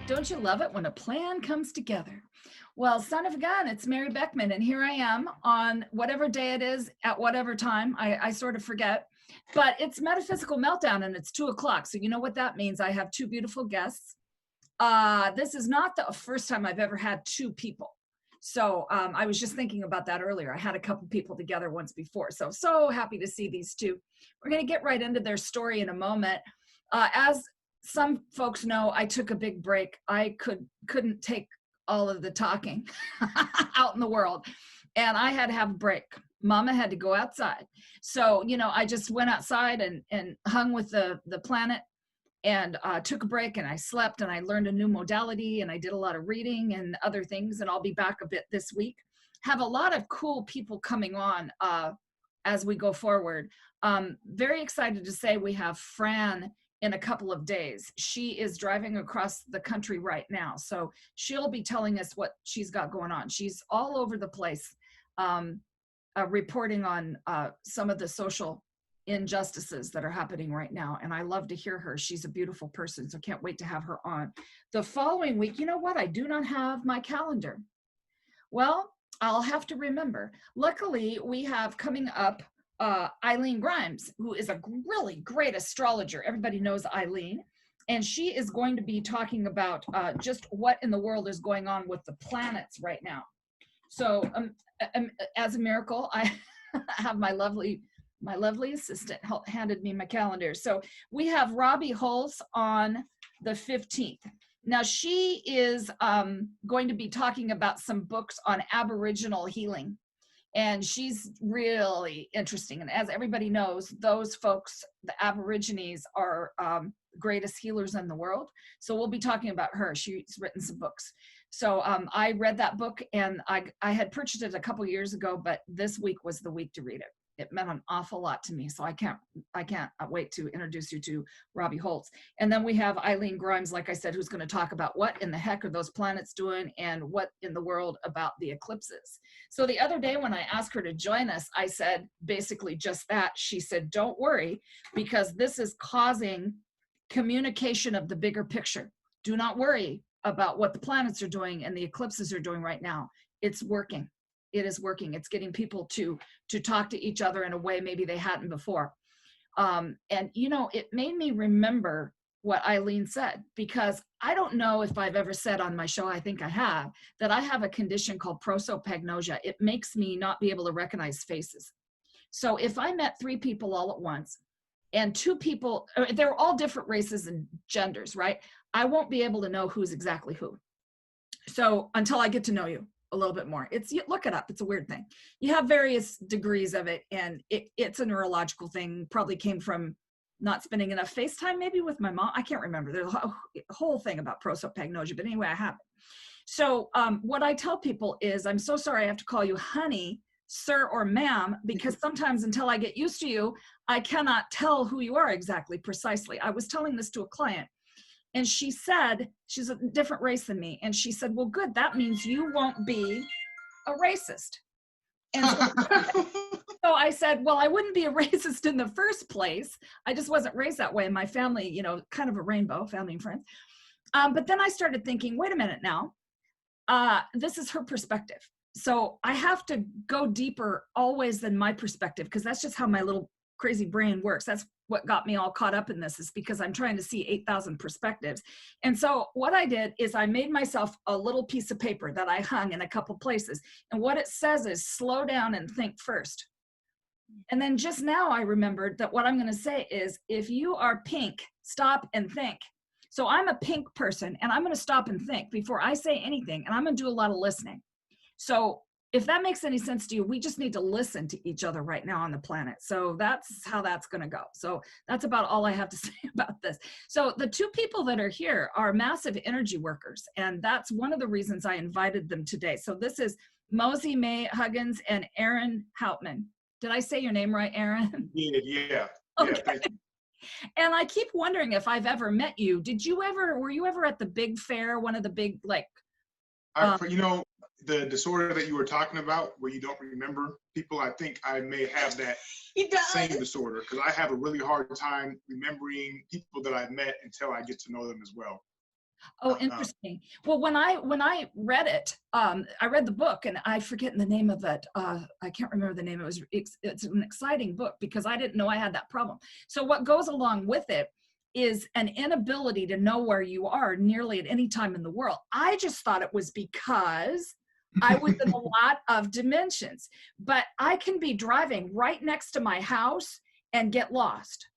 Don't you love it when a plan comes together? Well, son of a gun, it's Mary Beckman, and here I am on whatever day it is at whatever time. I sort of forget, but it's Metaphysical Meltdown, and it's 2 o'clock. So you know what that means. I have two beautiful guests. This is not the first time I've ever had two people. So I was just thinking about that earlier. I had a couple people together once before. So happy to see these two. We're going to get right into their story in a moment. As some folks know, I took a big break. I couldn't take all of the talking out in the world, and I had to have a break. Mama had to go outside. So, I just went outside and hung with the planet, and took a break, and I slept, and I learned a new modality, and I did a lot of reading and other things, and I'll be back a bit this week. Have a lot of cool people coming on as we go forward. Very excited to say we have Fran in a couple of days. She is driving across the country right now, so she'll be telling us what she's got going on. She's all over the place, reporting on some of the social injustices that are happening right now, and I love to hear her. She's a beautiful person, so can't wait to have her on. The following week, you know what? I do not have my calendar. Well, I'll have to remember. Luckily, we have coming up Eileen Grimes, who is a really great astrologer. Everybody knows Eileen, and she is going to be talking about just what in the world is going on with the planets right now. So as a miracle, I have my lovely assistant handed me my calendar. So we have Robbie Holtz on the 15th. Now she is going to be talking about some books on Aboriginal healing. And she's really interesting. And as everybody knows, those folks, the Aborigines, are greatest healers in the world. So we'll be talking about her. She's written some books. So I read that book, and I had purchased it a couple years ago, but this week was the week to read it. It meant an awful lot to me. So I can't wait to introduce you to Robbie Holtz. And then we have Eileen Grimes, like I said, who's going to talk about what in the heck are those planets doing and what in the world about the eclipses. So the other day when I asked her to join us, I said basically just that. She said, don't worry, because this is causing communication of the bigger picture. Do not worry about what the planets are doing and the eclipses are doing right now. It's working. It is working. It's getting people to talk to each other in a way maybe they hadn't before. And, it made me remember what Eileen said, because I don't know if I've ever said on my show, I think I have, that I have a condition called prosopagnosia. It makes me not be able to recognize faces. So if I met three people all at once, and two people, they're all different races and genders, right? I won't be able to know who's exactly who. So until I get to know you a little bit more. Look it up. It's a weird thing. You have various degrees of it, and it's a neurological thing. Probably came from not spending enough face time maybe with my mom. I can't remember. There's a whole thing about prosopagnosia, but anyway, I have it. So what I tell people is, I'm so sorry I have to call you honey, sir, or ma'am, because sometimes until I get used to you, I cannot tell who you are exactly precisely. I was telling this to a client, and she said, she's a different race than me. And she said, well, good, that means you won't be a racist. And so I said, well, I wouldn't be a racist in the first place. I just wasn't raised that way. In my family, kind of a rainbow, family and friends. But then I started thinking, wait a minute now, this is her perspective. So I have to go deeper always than my perspective, because that's just how my little crazy brain works. That's what got me all caught up in this, is because I'm trying to see 8,000 perspectives. And so what I did is I made myself a little piece of paper that I hung in a couple places. And what it says is slow down and think first. And then just now I remembered that what I'm going to say is, if you are pink, stop and think. So I'm a pink person, and I'm going to stop and think before I say anything. And I'm going to do a lot of listening. So if that makes any sense to you, we just need to listen to each other right now on the planet. So that's how that's going to go. So that's about all I have to say about this. So the two people that are here are massive energy workers, and that's one of the reasons I invited them today. So this is Moesy May Huggins and Aaron Houtman. Did I say your name right, Aaron? Yeah. Okay. Thank you. And I keep wondering if I've ever met you. Were you ever at the big fair, one of the big, the disorder that you were talking about, where you don't remember people, I think I may have that same disorder, because I have a really hard time remembering people that I've met until I get to know them as well. Oh, interesting. Well, when I read it, I read the book, and I forget the name of it. I can't remember the name. It's an exciting book because I didn't know I had that problem. So what goes along with it is an inability to know where you are nearly at any time in the world. I just thought it was because I was in a lot of dimensions, but I can be driving right next to my house and get lost.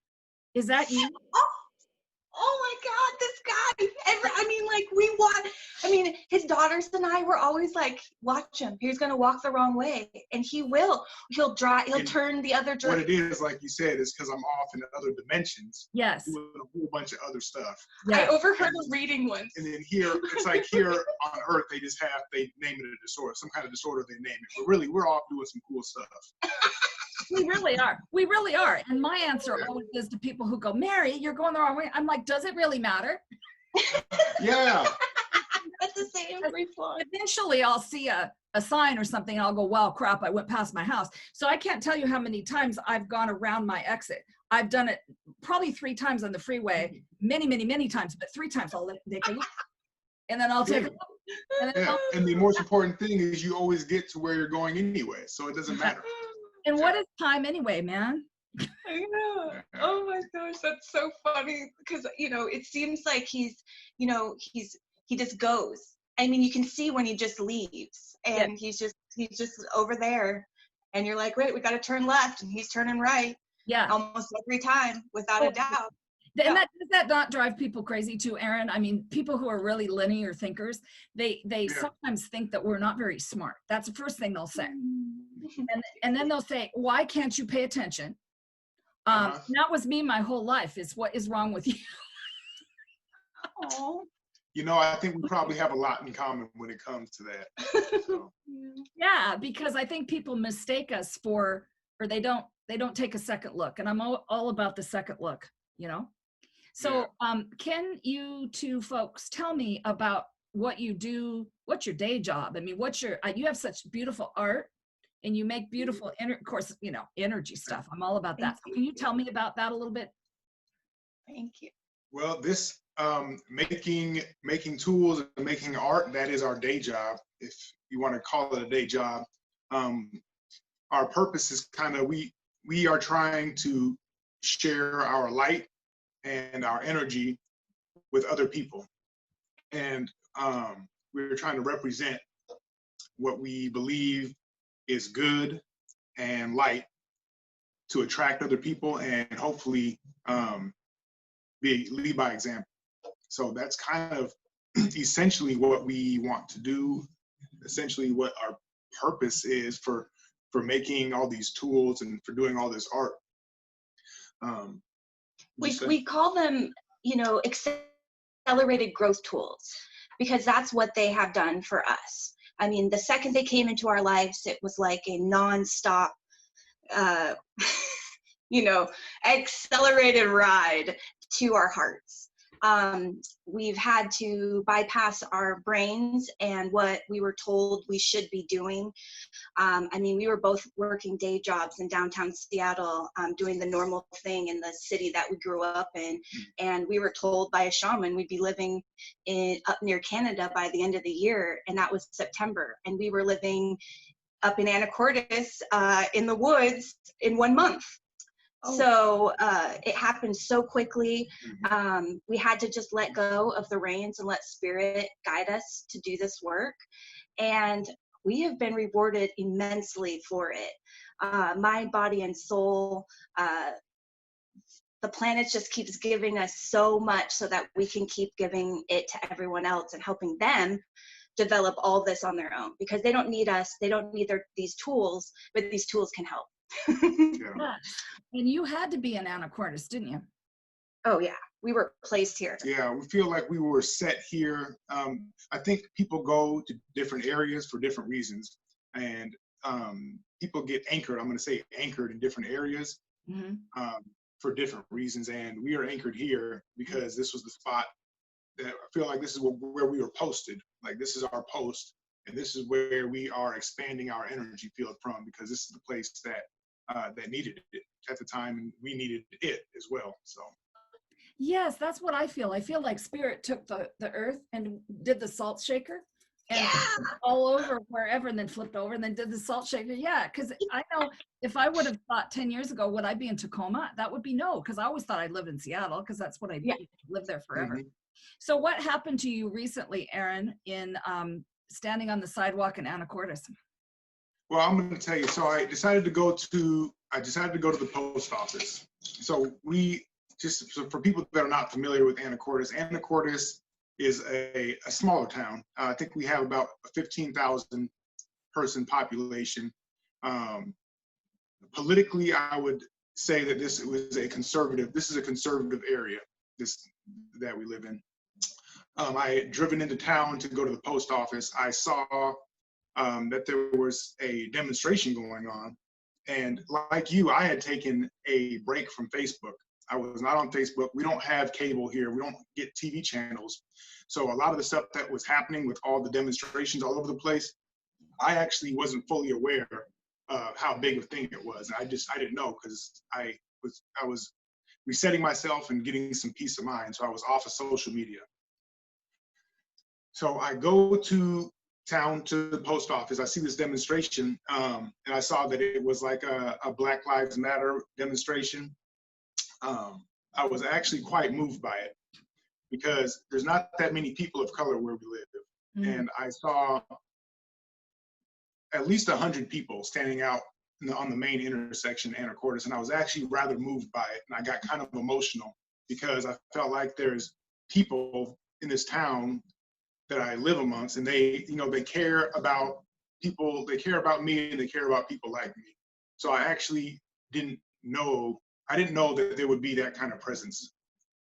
Is that you? Oh my God, this guy. I mean, his daughters and I were always like, watch him. He's going to walk the wrong way. And he will. He'll turn the other direction. What it is, like you said, is because I'm off in other dimensions. Yes. Doing a whole bunch of other stuff. Yes. I overheard a reading once. And then here, it's like here on Earth, they name it a disorder, some kind of disorder they name it. But really, we're off doing some cool stuff. We really are. We really are. And my answer always is to people who go, Mary, you're going the wrong way. I'm like, does it really matter? Yeah. That's the same response. Eventually, I'll see a sign or something, and I'll go, well, crap, I went past my house. So I can't tell you how many times I've gone around my exit. I've done it probably 3 times on the freeway, many, many, many times, but 3 times I'll take a look. And then I'll take a look. And the most important thing is you always get to where you're going anyway, so it doesn't matter. And what is time anyway, man? I know. Oh my gosh, that's so funny because it seems like he just goes. I mean, you can see when he just leaves, and he's just over there, and you're like, wait, we got to turn left, and he's turning right. Yeah, almost every time, without a doubt. And does that not drive people crazy too, Aaron? I mean, people who are really linear thinkers, they sometimes think that we're not very smart. That's the first thing they'll say. And then they'll say, why can't you pay attention? That was me my whole life, is what is wrong with you? Oh. I think we probably have a lot in common when it comes to that. So. Yeah, because I think people mistake us or they don't take a second look. And I'm all about the second look, So can you two folks tell me about what you do? What's your day job? I mean, you have such beautiful art, and you make beautiful, energy stuff. I'm all about that. So can you tell me about that a little bit? Thank you. Well, this making tools and making art, that is our day job, if you want to call it a day job. Our purpose is kind of, we are trying to share our light and our energy with other people. And we're trying to represent what we believe is good and light to attract other people and hopefully lead by example. So that's kind of essentially what we want to do, essentially what our purpose is for making all these tools and for doing all this art. We call them, accelerated growth tools, because that's what they have done for us. I mean, the second they came into our lives, it was like a nonstop, accelerated ride to our hearts. We've had to bypass our brains and what we were told we should be doing. We were both working day jobs in downtown Seattle, doing the normal thing in the city that we grew up in. And we were told by a shaman we'd be living up near Canada by the end of the year. And that was September. And we were living up in Anacortes in the woods in 1 month. So it happened so quickly. We had to just let go of the reins and let spirit guide us to do this work. And we have been rewarded immensely for it. Mind, body, and soul. The planet just keeps giving us so much so that we can keep giving it to everyone else and helping them develop all this on their own, because they don't need us. They don't need these tools, but these tools can help. Yeah. And you had to be in Anacortes, didn't you? Oh yeah, we were placed here. Yeah, we feel like we were set here. I think people go to different areas for different reasons, and people get anchored. I'm going to say anchored in different areas for different reasons, and we are anchored here because this was the spot that I feel like this is where we were posted. Like, this is our post, and this is where we are expanding our energy field from, because this is the place that needed it at the time, and we needed it as well. So, Yes, that's what I feel. I feel like spirit took the earth and did the salt shaker and Yeah. all over wherever, and then flipped over and then did the salt shaker. Yeah, because I know if I would have thought 10 years ago, would I be in Tacoma? That would be no, because I always thought I'd live in Seattle because that's what I lived there forever. Mhm. So what happened to you recently, Aaron, in standing on the sidewalk in Anacortes? Well, I'm going to tell you. So I decided to go to the post office. So for people that are not familiar with Anacortes is a smaller town. I think we have about a 15,000 person population. Politically, I would say that this is a conservative area, that we live in. I had driven into town to go to the post office. I saw that there was a demonstration going on. And like you, I had taken a break from Facebook. I was not on Facebook. We don't have cable here. We don't get TV channels. So a lot of the stuff that was happening with all the demonstrations all over the place, I actually wasn't fully aware of how big a thing it was. I didn't know, because I was resetting myself and getting some peace of mind. So I was off of social media. So I go to town to the post office. I see this demonstration, and I saw that it was like a Black Lives Matter demonstration. I was actually quite moved by it, because there's not that many people of color where we live. Mm. And I saw at least 100 people standing out on the main intersection in Anacortes, and I was actually rather moved by it. And I got kind of emotional, because I felt like there's people in this town that I live amongst, and they care about people, they care about me, and they care about people like me. So I actually didn't know that there would be that kind of presence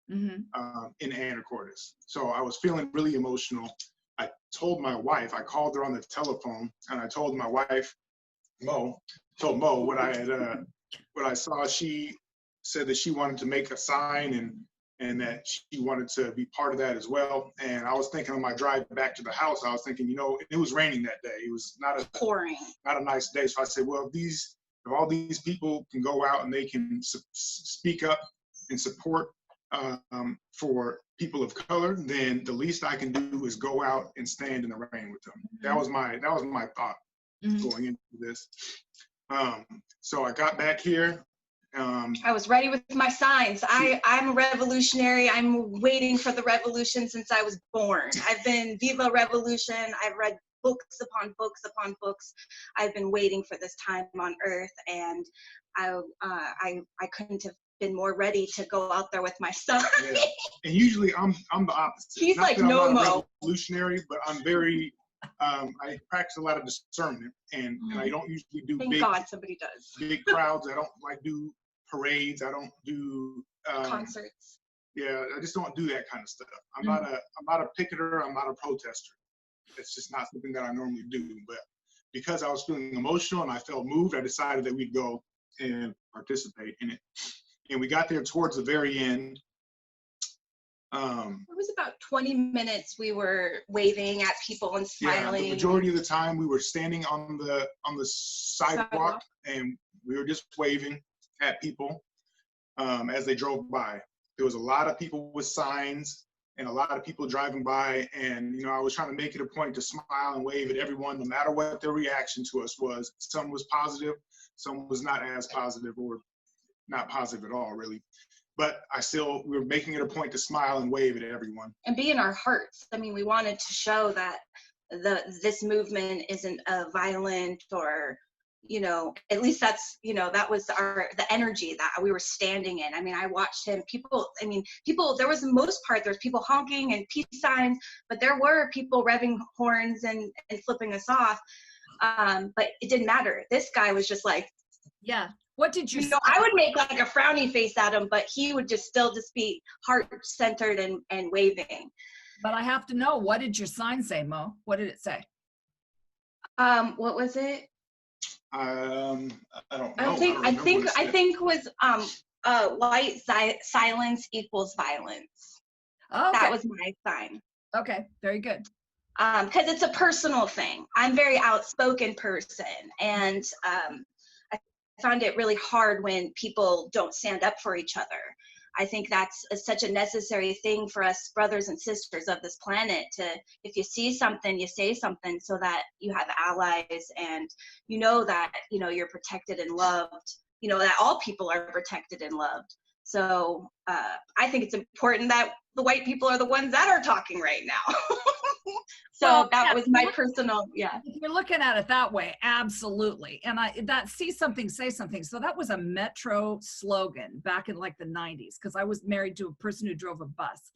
in Anacortes. So I was feeling really emotional. I told my wife, I called her on the telephone, and I told my wife, Mo what I saw. She said that she wanted to make a sign, and that she wanted to be part of that as well. And I was thinking on my drive back to the house, I was thinking, it was raining that day. It was Pouring. Not a nice day. So I said, well, if all these people can go out and they can speak up and support for people of color, then the least I can do is go out and stand in the rain with them. Mm-hmm. That was my thought going into this. So I got back here. I was ready with my signs. I'm a revolutionary. I'm waiting for the revolution since I was born. I've been Viva Revolution. I've read books upon books upon books. I've been waiting for this time on earth, and I couldn't have been more ready to go out there with my son. Yeah. And usually I'm the opposite. He's like, no, Mo. Revolutionary, but I'm very I practice a lot of discernment, and I don't usually do Thank God somebody does. Big crowds. I don't do parades. I don't do concerts. Yeah, I just don't do that kind of stuff. I'm not a picketer. I'm not a protester. It's just not something that I normally do. But because I was feeling emotional and I felt moved, I decided that we'd go and participate in it. And we got there towards the very end. It was about 20 minutes. We were waving at people and smiling. Yeah, the majority of the time we were standing on the sidewalk, and we were just waving at people as they drove by. There was a lot of people with signs and a lot of people driving by, and I was trying to make it a point to smile and wave at everyone, no matter what their reaction to us was. Some was positive, some was not as positive, or not positive at all, really. But we were making it a point to smile and wave at everyone. And be in our hearts. I mean, we wanted to show that this movement isn't violent, or, at least that's, that was the energy that we were standing in. I mean, I watched him, people, there was the most part, there's people honking and peace signs, but there were people revving horns and flipping us off. But it didn't matter. This guy was just like, yeah. What did you say? I would make like a frowny face at him, but he would just be heart-centered and waving. But I have to know, what did your sign say, Mo? What did it say? What was it? I don't know. I think it was white silence equals violence. Oh, okay. That was my sign. Okay, very good. Because it's a personal thing. I'm a very outspoken person, and I find it really hard when people don't stand up for each other. I think that's such a necessary thing for us brothers and sisters of this planet to, if you see something, you say something so that you have allies and you know that, you know, you're protected and loved, you know, that all people are protected and loved. So I think it's important that the white people are the ones that are talking right now. So well, that yeah, was my personal, yeah. If you're looking at it that way, absolutely. And that see something, say something. So that was a Metro slogan back in like the 90s, because I was married to a person who drove a bus.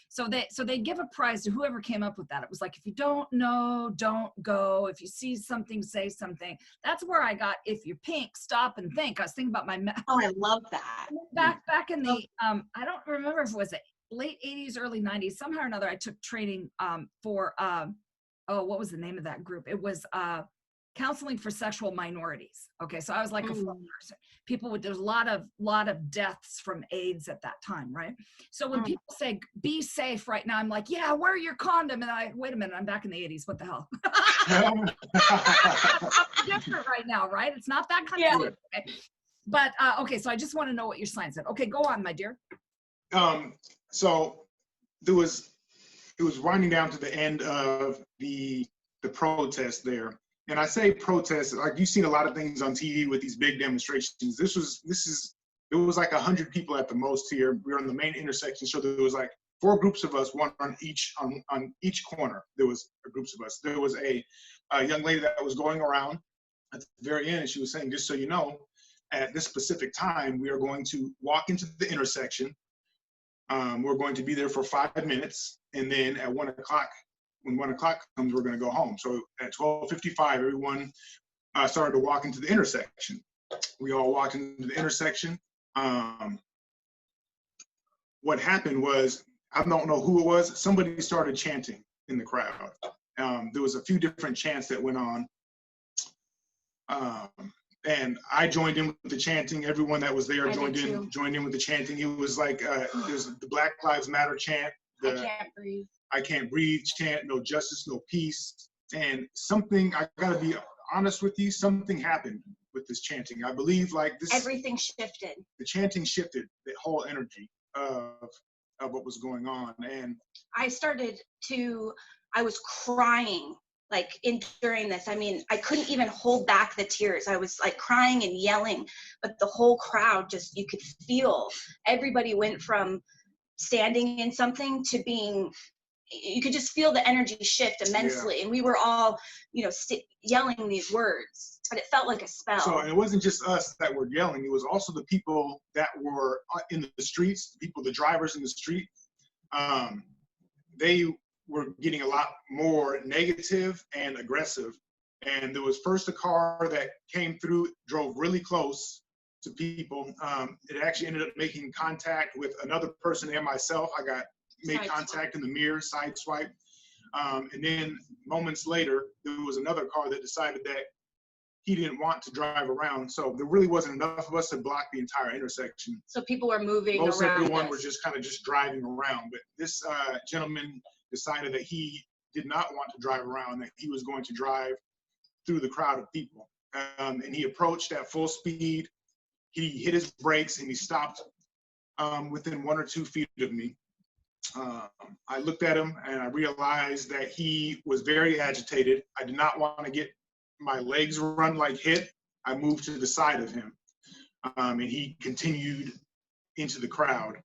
So they give a prize to whoever came up with that. It was like, if you don't know, don't go. If you see something, say something. That's where I got, if you're pink, stop and think. I was thinking about Oh, I love that. back in the, I don't remember if it was the late 80s, early 90s, somehow or another, I took training for, what was the name of that group? It was counseling for sexual minorities. Okay, so I was like a full person. People with, there's a lot of deaths from AIDS at that time, right? So when people say be safe right now, I'm like, yeah, wear your condom. And wait a minute, I'm back in the 80s. What the hell? Different right now, right? It's not that kind of thing. Okay. But okay, so I just want to know what your sign said. Okay, go on, my dear. So it was winding down to the end of the protest there. And I say protest, like you've seen a lot of things on TV with these big demonstrations. It was like 100 people at the most here. We were on the main intersection, so there was like 4 groups of us, one on each corner. There was groups of us. There was a young lady that was going around at the very end, and she was saying, just so you know, at this specific time, we are going to walk into the intersection. We're going to be there for 5 minutes, and then at 1 o'clock, when 1 o'clock comes, we're going to go home. So at 12:55, everyone started to walk into the intersection. We all walked into the intersection. What happened was, I don't know who it was, somebody started chanting in the crowd. There was a few different chants that went on. And I joined in with the chanting. Everyone that was there joined in with the chanting. It was like there's the Black Lives Matter chant. I can't breathe chant. No justice, no peace. And something, I gotta be honest with you, something happened with this chanting. I believe like this. Everything shifted. The chanting shifted the whole energy of what was going on. And I was crying. Like during this, I mean, I couldn't even hold back the tears. I was like crying and yelling, but the whole crowd just, you could feel, everybody went from standing in something to being, you could just feel the energy shift immensely. Yeah. And we were all, you know, yelling these words, but it felt like a spell. So it wasn't just us that were yelling. It was also the people that were in the streets, the drivers in the street. They were getting a lot more negative and aggressive. And there was first a car that came through, drove really close to people. It actually ended up making contact with another person and myself. I made contact in the mirror, side swipe. And then moments later, there was another car that decided that he didn't want to drive around. So there really wasn't enough of us to block the entire intersection. So people were moving around. Most everyone us. were just kind of driving around. But this gentleman decided that he did not want to drive around, that he was going to drive through the crowd of people. And he approached at full speed. He hit his brakes and he stopped within 1 or 2 feet of me. I looked at him and I realized that he was very agitated. I did not want to get my legs run like hit. I moved to the side of him, and he continued into the crowd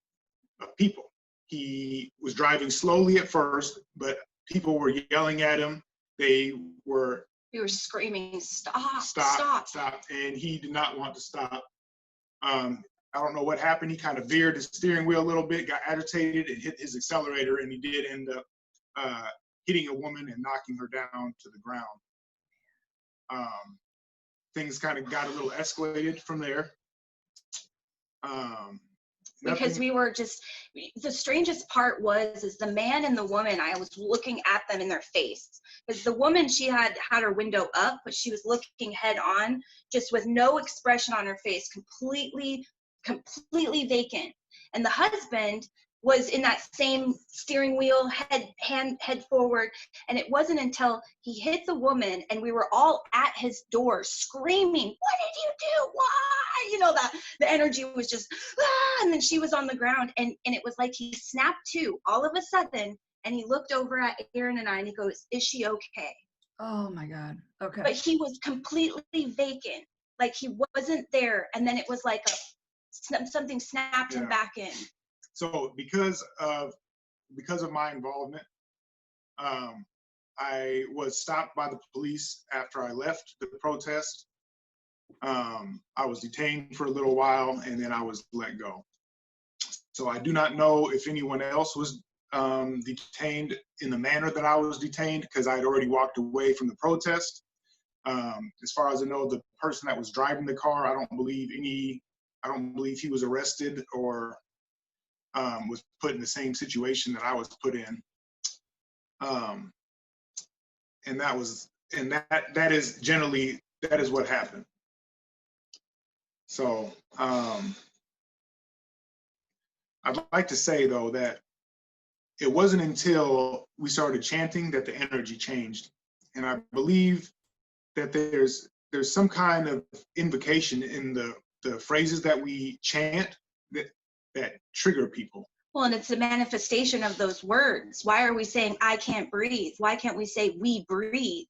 of people. He was driving slowly at first, but people were yelling at him. We were screaming, stop. And he did not want to stop. I don't know what happened. He kind of veered his steering wheel a little bit, got agitated, and hit his accelerator, and he did end up hitting a woman and knocking her down to the ground. Things kind of got a little escalated from there. Because we were just, the strangest part is the man and the woman, I was looking at them in their face. Because the woman, she had her window up, but she was looking head on, just with no expression on her face, completely vacant. And the husband, was in that same steering wheel, head forward. And it wasn't until he hit the woman and we were all at his door screaming, "What did you do? Why?" You know, that the energy was just, ah, and then she was on the ground, and it was like he snapped to all of a sudden, and he looked over at Aaron and I and he goes, "Is she okay?" Oh my God. Okay. But he was completely vacant. Like he wasn't there. And then it was like something snapped him back in. So because of my involvement, I was stopped by the police after I left the protest. I was detained for a little while and then I was let go. So I do not know if anyone else was detained in the manner that I was detained, because I had already walked away from the protest. As far as I know, the person that was driving the car, I don't believe he was arrested or was put in the same situation that I was put in. And that is what happened. So I'd like to say though that it wasn't until we started chanting that the energy changed. And I believe that there's some kind of invocation in the phrases that we chant that trigger people. Well, and it's a manifestation of those words. Why are we saying "I can't breathe"? Why can't we say "we breathe"?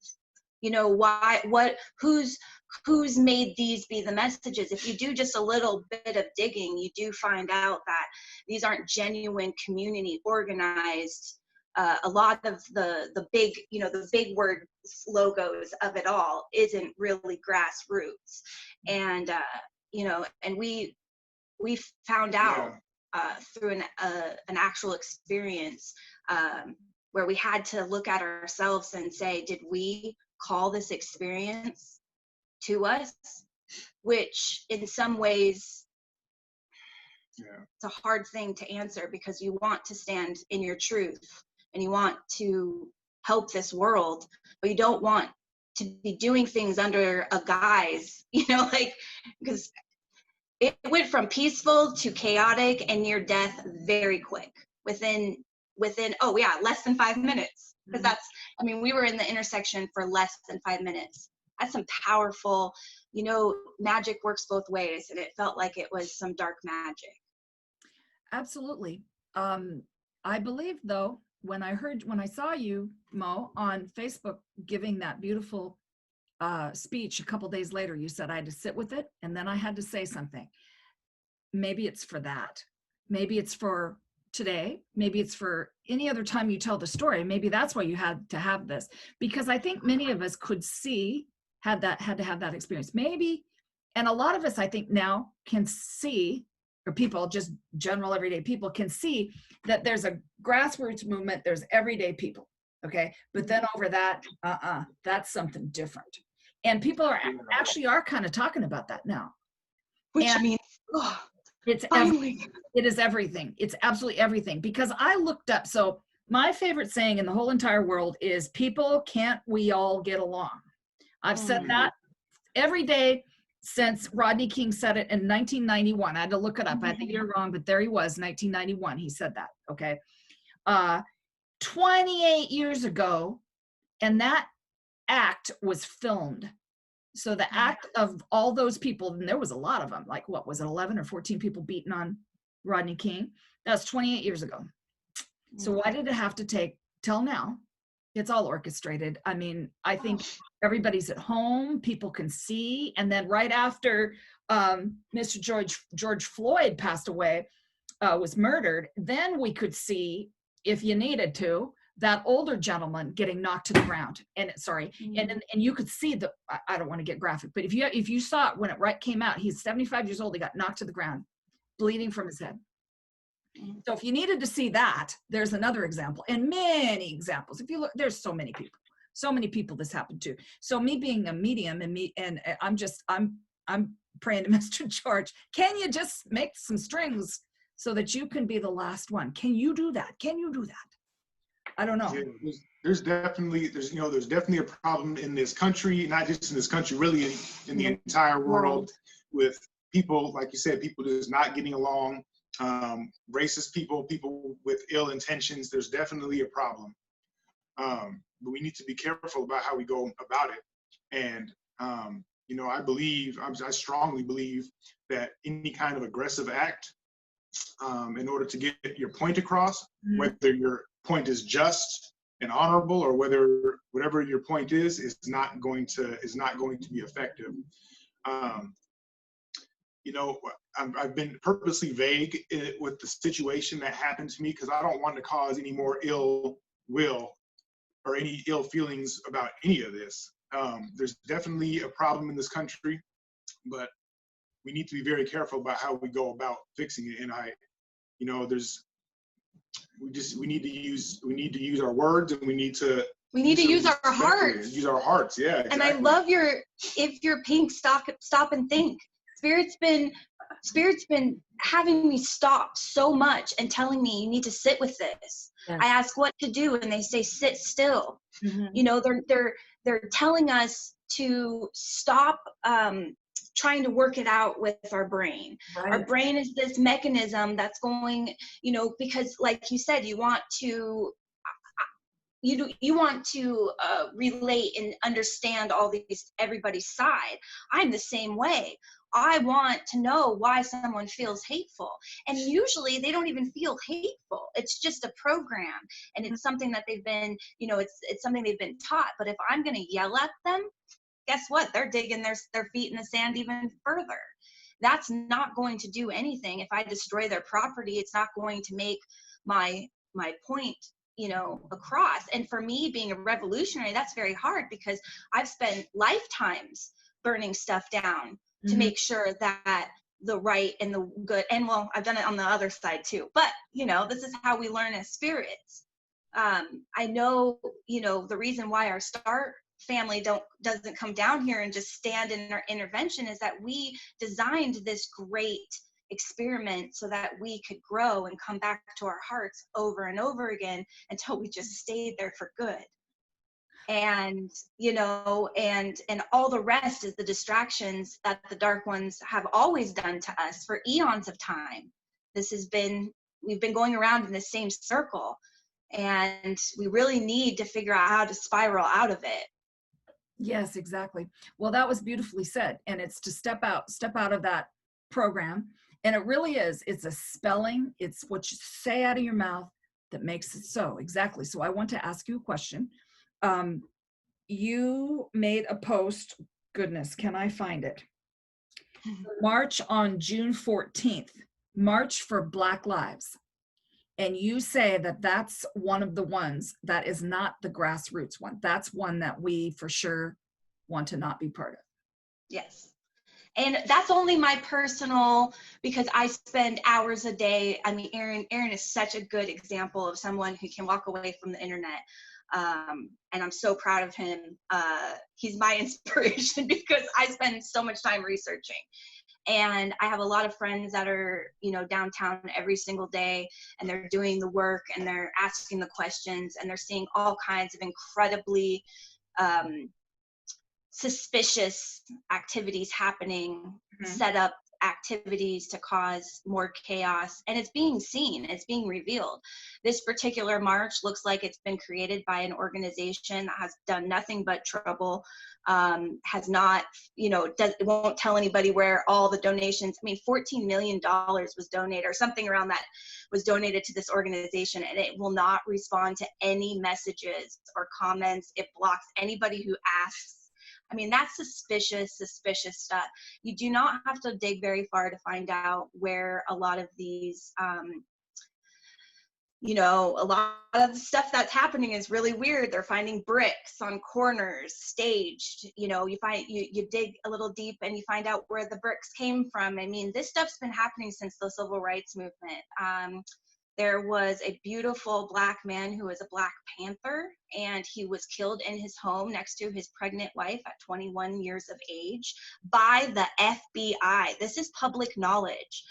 You know, why? What? Who's made these be the messages? If you do just a little bit of digging, you do find out that these aren't genuine community organized. A lot of the big, the big word logos of it all isn't really grassroots, and and we found out through an actual experience where we had to look at ourselves and say, did we call this experience to us? Which in some ways, it's a hard thing to answer, because you want to stand in your truth and you want to help this world, but you don't want to be doing things under a guise, because it went from peaceful to chaotic and near death very quick within less than 5 minutes. Because we were in the intersection for less than 5 minutes. That's some powerful, magic works both ways, and it felt like it was some dark magic. Absolutely. I believe though, when I saw you, Mo, on Facebook giving that beautiful speech a couple days later, you said I had to sit with it and then I had to say something. Maybe it's for that. Maybe it's for today. Maybe it's for any other time you tell the story. Maybe that's why you had to have this, because I think many of us could see, had to have that experience. Maybe, and a lot of us I think now can see, or people, just general everyday people can see that there's a grassroots movement, there's everyday people. Okay. But then over that, that's something different. And people are kind of talking about that now. Which means, it's finally, it is everything. It's absolutely everything. Because I looked up, so my favorite saying in the whole entire world is, people, can't we all get along? I've said that every day since Rodney King said it in 1991. I had to look it up. I had the year wrong, but there he was, 1991. He said that, okay? 28 years ago, and that act was filmed. So the act of all those people, and there was a lot of them, like what was it, 11 or 14 people beaten on Rodney King? That's 28 years ago. So why did it have to take till now? It's all orchestrated. I mean, I think everybody's at home, people can see. And then right after Mr. George Floyd passed away, was murdered, then we could see, if you needed to, that older gentleman getting knocked to the ground. And and you could see I don't want to get graphic, but if you saw it when it came out, he's 75 years old, he got knocked to the ground, bleeding from his head. So if you needed to see that, there's another example, and many examples. If you look, there's so many people this happened to. So me being a medium, and I'm praying to Mr. George, can you just make some strings so that you can be the last one? Can you do that? I don't know. Yeah, there's definitely a problem in this country, not just in this country, really in the entire world, with people, like you said, people just not getting along. racist people, people with ill intentions. There's definitely a problem. But we need to be careful about how we go about it. And, you know, I strongly believe that any kind of aggressive act, in order to get your point across, whether your point is just and honorable or whatever your point is not going to be effective. You know, I've been purposely vague with the situation that happened to me because I don't want to cause any more ill will or any ill feelings about any of this. There's definitely a problem in this country, but we need to be very careful about how we go about fixing it. And you know, we need to use our words, and we need to use our hearts. Use our hearts, yeah. Exactly. And I love if you're pink, stop and think. Spirit's been having me stop so much and telling me you need to sit with this. Yes. I ask what to do, and they say sit still. Mm-hmm. You know, they're telling us to stop trying to work it out with our brain. Right. Our brain is this mechanism that's going, you know, because like you said, you want to relate and understand everybody's side. I'm the same way. I want to know why someone feels hateful. And usually they don't even feel hateful. It's just a program. And it's something that they've been, you know, it's something they've been taught. But if I'm going to yell at them, guess what? They're digging their feet in the sand even further. That's not going to do anything. If I destroy their property, it's not going to make my point, you know, across. And for me, being a revolutionary, that's very hard because I've spent lifetimes burning stuff down to make sure that the right and the good, and well, I've done it on the other side too, but you know, this is how we learn as spirits. I know, you know, the reason why our star family doesn't come down here and just stand in our intervention is that we designed this great experiment so that we could grow and come back to our hearts over and over again until we just stayed there for good. And, you know, and all the rest is the distractions that the dark ones have always done to us for eons of time. We've been going around in the same circle, and we really need to figure out how to spiral out of it. Yes, exactly. Well, that was beautifully said. And it's to step out of that program. And it really is. It's a spelling. It's what you say out of your mouth that makes it so. Exactly. So I want to ask you a question. You made a post, goodness, can I find it? March on June 14th, March for Black Lives. And you say that that's one of the ones that is not the grassroots one. That's one that we for sure want to not be part of. Yes. And that's only my personal, because I spend hours a day. I mean, Aaron is such a good example of someone who can walk away from the internet. And I'm so proud of him. He's my inspiration because I spend so much time researching. And I have a lot of friends that are, you know, downtown every single day, and they're doing the work and they're asking the questions, and they're seeing all kinds of incredibly suspicious activities happening, set up activities to cause more chaos, and it's being seen, it's being revealed. This particular march looks like it's been created by an organization that has done nothing but trouble, has not, you know, won't tell anybody where all the donations, I mean, $14 million was donated, or something around that was donated to this organization, and it will not respond to any messages or comments. It blocks anybody who asks. I mean, that's suspicious stuff. You do not have to dig very far to find out where a lot of these, you know, a lot of the stuff that's happening is really weird. They're finding bricks on corners, staged. You know, you dig a little deep and you find out where the bricks came from. I mean, this stuff's been happening since the Civil Rights Movement. There was a beautiful Black man who was a Black Panther, and he was killed in his home next to his pregnant wife at 21 years of age by the FBI. This is public knowledge.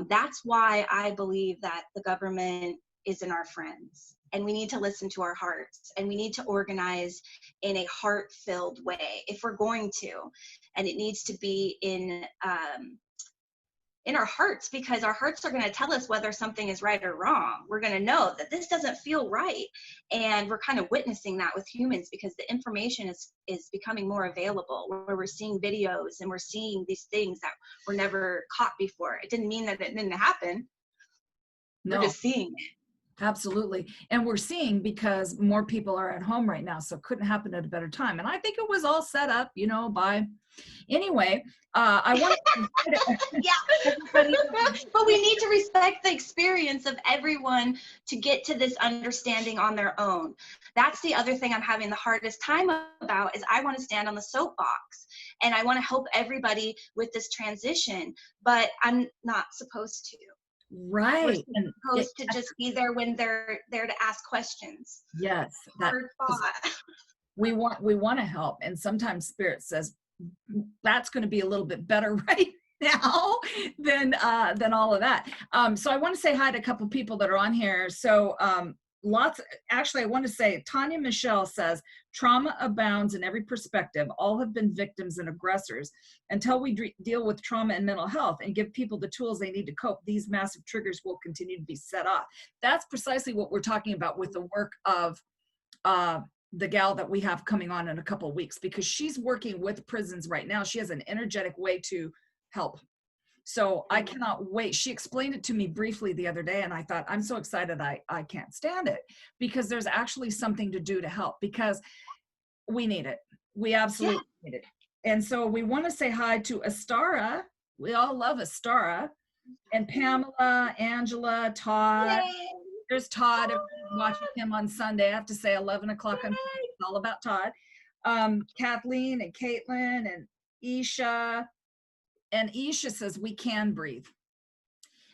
That's why I believe that the government isn't our friends, and we need to listen to our hearts, and we need to organize in a heart-filled way if we're going to, and it needs to be in in our hearts, because our hearts are going to tell us whether something is right or wrong. We're going to know that this doesn't feel right. And we're kind of witnessing that with humans, because the information is becoming more available, where we're seeing videos and we're seeing these things that were never caught before. It didn't mean that it didn't happen. No. We're just seeing it. Absolutely. And we're seeing, because more people are at home right now, so it couldn't happen at a better time. And I think it was all set up, you know, anyway, I want to yeah. But we need to respect the experience of everyone to get to this understanding on their own. That's the other thing I'm having the hardest time about, is I want to stand on the soapbox and I want to help everybody with this transition, but I'm not supposed to. Right. We're supposed to just be there when they're there to ask questions. Yes. We want to help. And sometimes Spirit says, that's going to be a little bit better right now than all of that. So I want to say hi to a couple people that are on here. So actually, I want to say, Tanya Michelle says, trauma abounds in every perspective. All have been victims and aggressors. Until we deal with trauma and mental health and give people the tools they need to cope, these massive triggers will continue to be set off. That's precisely what we're talking about with the work of the gal that we have coming on in a couple of weeks, because she's working with prisons right now. She has an energetic way to help. So I cannot wait. She explained it to me briefly the other day, and I thought, I'm so excited, I can't stand it, because there's actually something to do to help, because we need it. We absolutely need it. And so we want to say hi to Astara. We all love Astara. And Pamela, Angela, Todd. Yay. There's Todd. Everybody's watching him on Sunday. I have to say 11 o'clock on Sunday. It's all about Todd. Kathleen and Caitlin and Isha. And Isha says, we can breathe.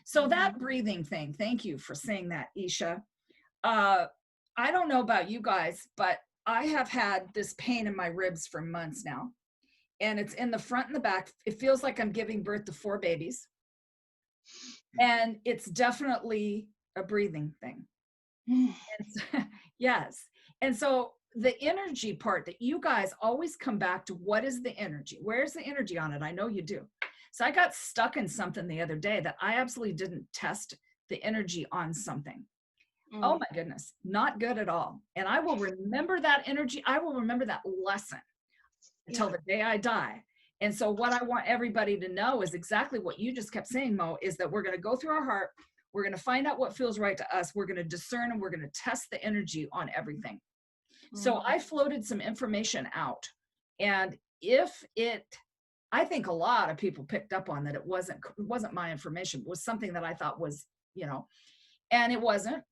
So that breathing thing, thank you for saying that, Isha. I don't know about you guys, but I have had this pain in my ribs for months now. And it's in the front and the back. It feels like I'm giving birth to 4 babies. And it's definitely a breathing thing. Yes. And so the energy part that you guys always come back to, what is the energy? Where's the energy on it? I know you do. So I got stuck in something the other day that I absolutely didn't test the energy on something. Oh my goodness, not good at all. And I will remember that energy. I will remember that lesson until the day I die. And so what I want everybody to know is exactly what you just kept saying, Mo, is that we're going to go through our heart. We're going to find out what feels right to us. We're going to discern, and we're going to test the energy on everything. So I floated some information out, and I think a lot of people picked up on that. It wasn't my information. It was something that I thought was, and it wasn't.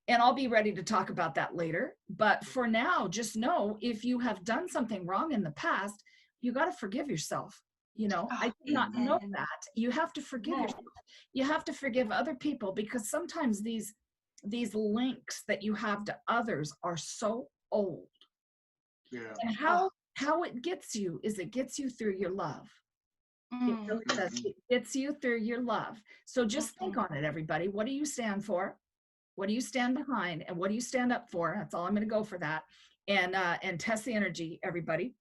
And I'll be ready to talk about that later. But for now, just know, if you have done something wrong in the past, you got to forgive yourself. I did not know that. You have to forgive yourself. You have to forgive other people, because sometimes these links that you have to others are so old. Yeah. And how it gets you is it gets you through your love. It really does. It gets you through your love. So just think on it, everybody. What do you stand for? What do you stand behind? And what do you stand up for? That's all I'm going to go for that. And test the energy, everybody.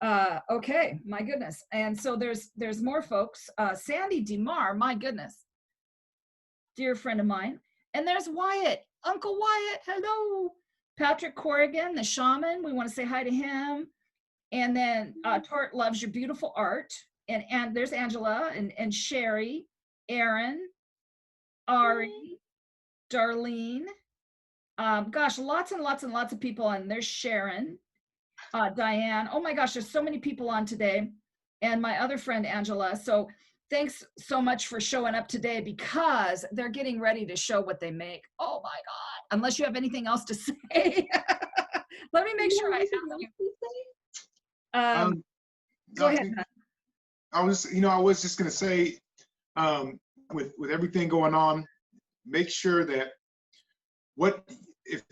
Okay, my goodness. And so there's more folks. Sandy DeMar, my goodness. Dear friend of mine. And there's Wyatt, Uncle Wyatt, hello. Patrick Corrigan, the shaman, we want to say hi to him. And then Tort loves your beautiful art. And there's Angela and Sherry, Aaron, Ari, Darlene. Gosh, lots and lots and lots of people on. There's Sharon, Diane. Oh my gosh, there's so many people on today. And my other friend, Angela. So thanks so much for showing up today, because they're getting ready to show what they make. Oh my God. Unless you have anything else to say. Let me make sure I have you. Go ahead. I was just going to say, with everything going on, make sure that if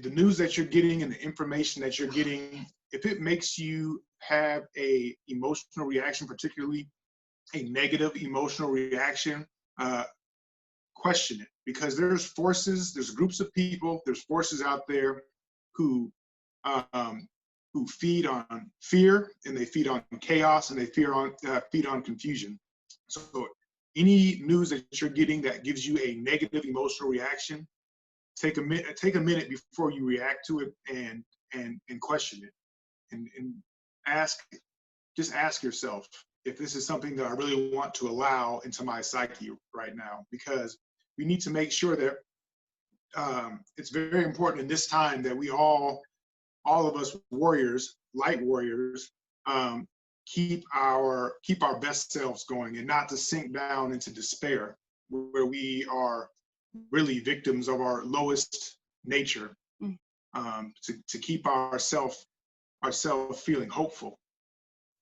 the news that you're getting and the information that you're getting, if it makes you have a emotional reaction, particularly a negative emotional reaction, question it, because there's groups of people, there's forces out there who feed on fear, and they feed on chaos, and they feed on confusion. So any news that you're getting that gives you a negative emotional reaction, take a minute before you react to it and question it, and just ask yourself if this is something that I really want to allow into my psyche right now, because we need to make sure that it's very important in this time that we all of us warriors, light warriors, keep our best selves going, and not to sink down into despair, where we are really victims of our lowest nature. To keep ourself feeling hopeful,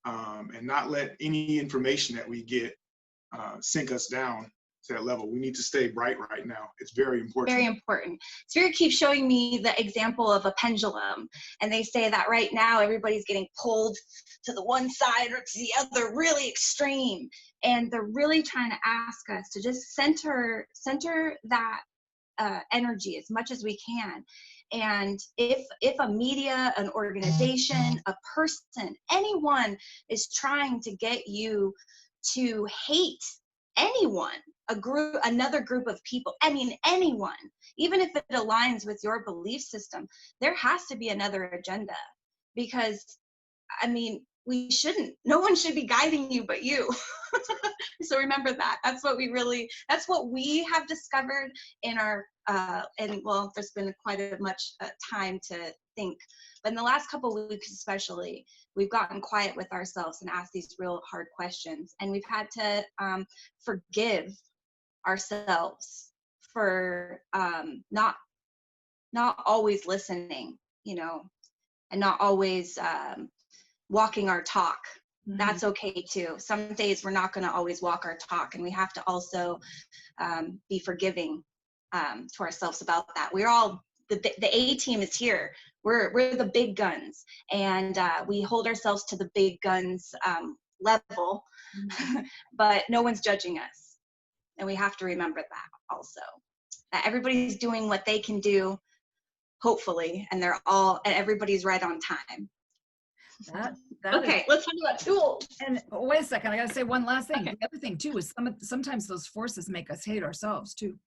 and not let any information that we get sink us down to that level. We need to stay bright right now. It's very important. Very important. Spirit keeps showing me the example of a pendulum, and they say that right now everybody's getting pulled to the one side or to the other, really extreme, and they're really trying to ask us to just center that energy as much as we can. And if a media, an organization, a person, anyone is trying to get you to hate anyone, another group of people, I mean anyone, even if it aligns with your belief system, there has to be another agenda. Because I mean, no one should be guiding you but you. So remember that. That's what we have discovered in our, and well, there's been quite a much time to think, but in the last couple of weeks especially, we've gotten quiet with ourselves and asked these real hard questions. And we've had to forgive ourselves for not always listening, and not always walking our talk. That's okay too. Some days we're not going to always walk our talk, and we have to also be forgiving to ourselves about that. We're all the A team is here. We're the big guns, and we hold ourselves to the big guns level, but no one's judging us, and we have to remember that also. That everybody's doing what they can do, hopefully, and everybody's right on time. Okay, let's talk about tools. And wait a second, I gotta say one last thing. Okay. The other thing too is sometimes those forces make us hate ourselves too.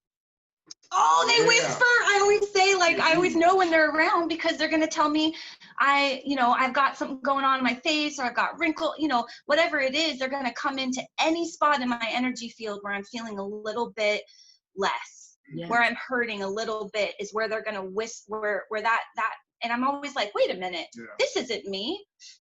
Oh, they whisper. I always say, I always know when they're around, because they're gonna tell me I've got something going on in my face, or I've got wrinkle, whatever it is. They're gonna come into any spot in my energy field where I'm feeling a little bit less, where I'm hurting a little bit, is where they're gonna whisper, where that. And I'm always like, wait a minute, this isn't me.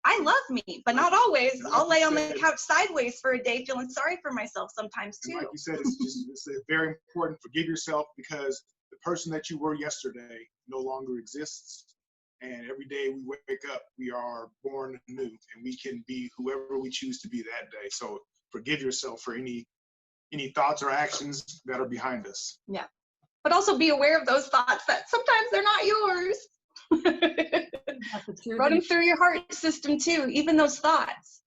I love me, but not always. I'll lay on the couch sideways for a day feeling sorry for myself sometimes too. Like you said, it's very important. Forgive yourself, because the person that you were yesterday no longer exists. And every day we wake up, we are born new, and we can be whoever we choose to be that day. So forgive yourself for any thoughts or actions that are behind us. Yeah. But also be aware of those thoughts that sometimes they're not yours. Run them through your heart system too, even those thoughts.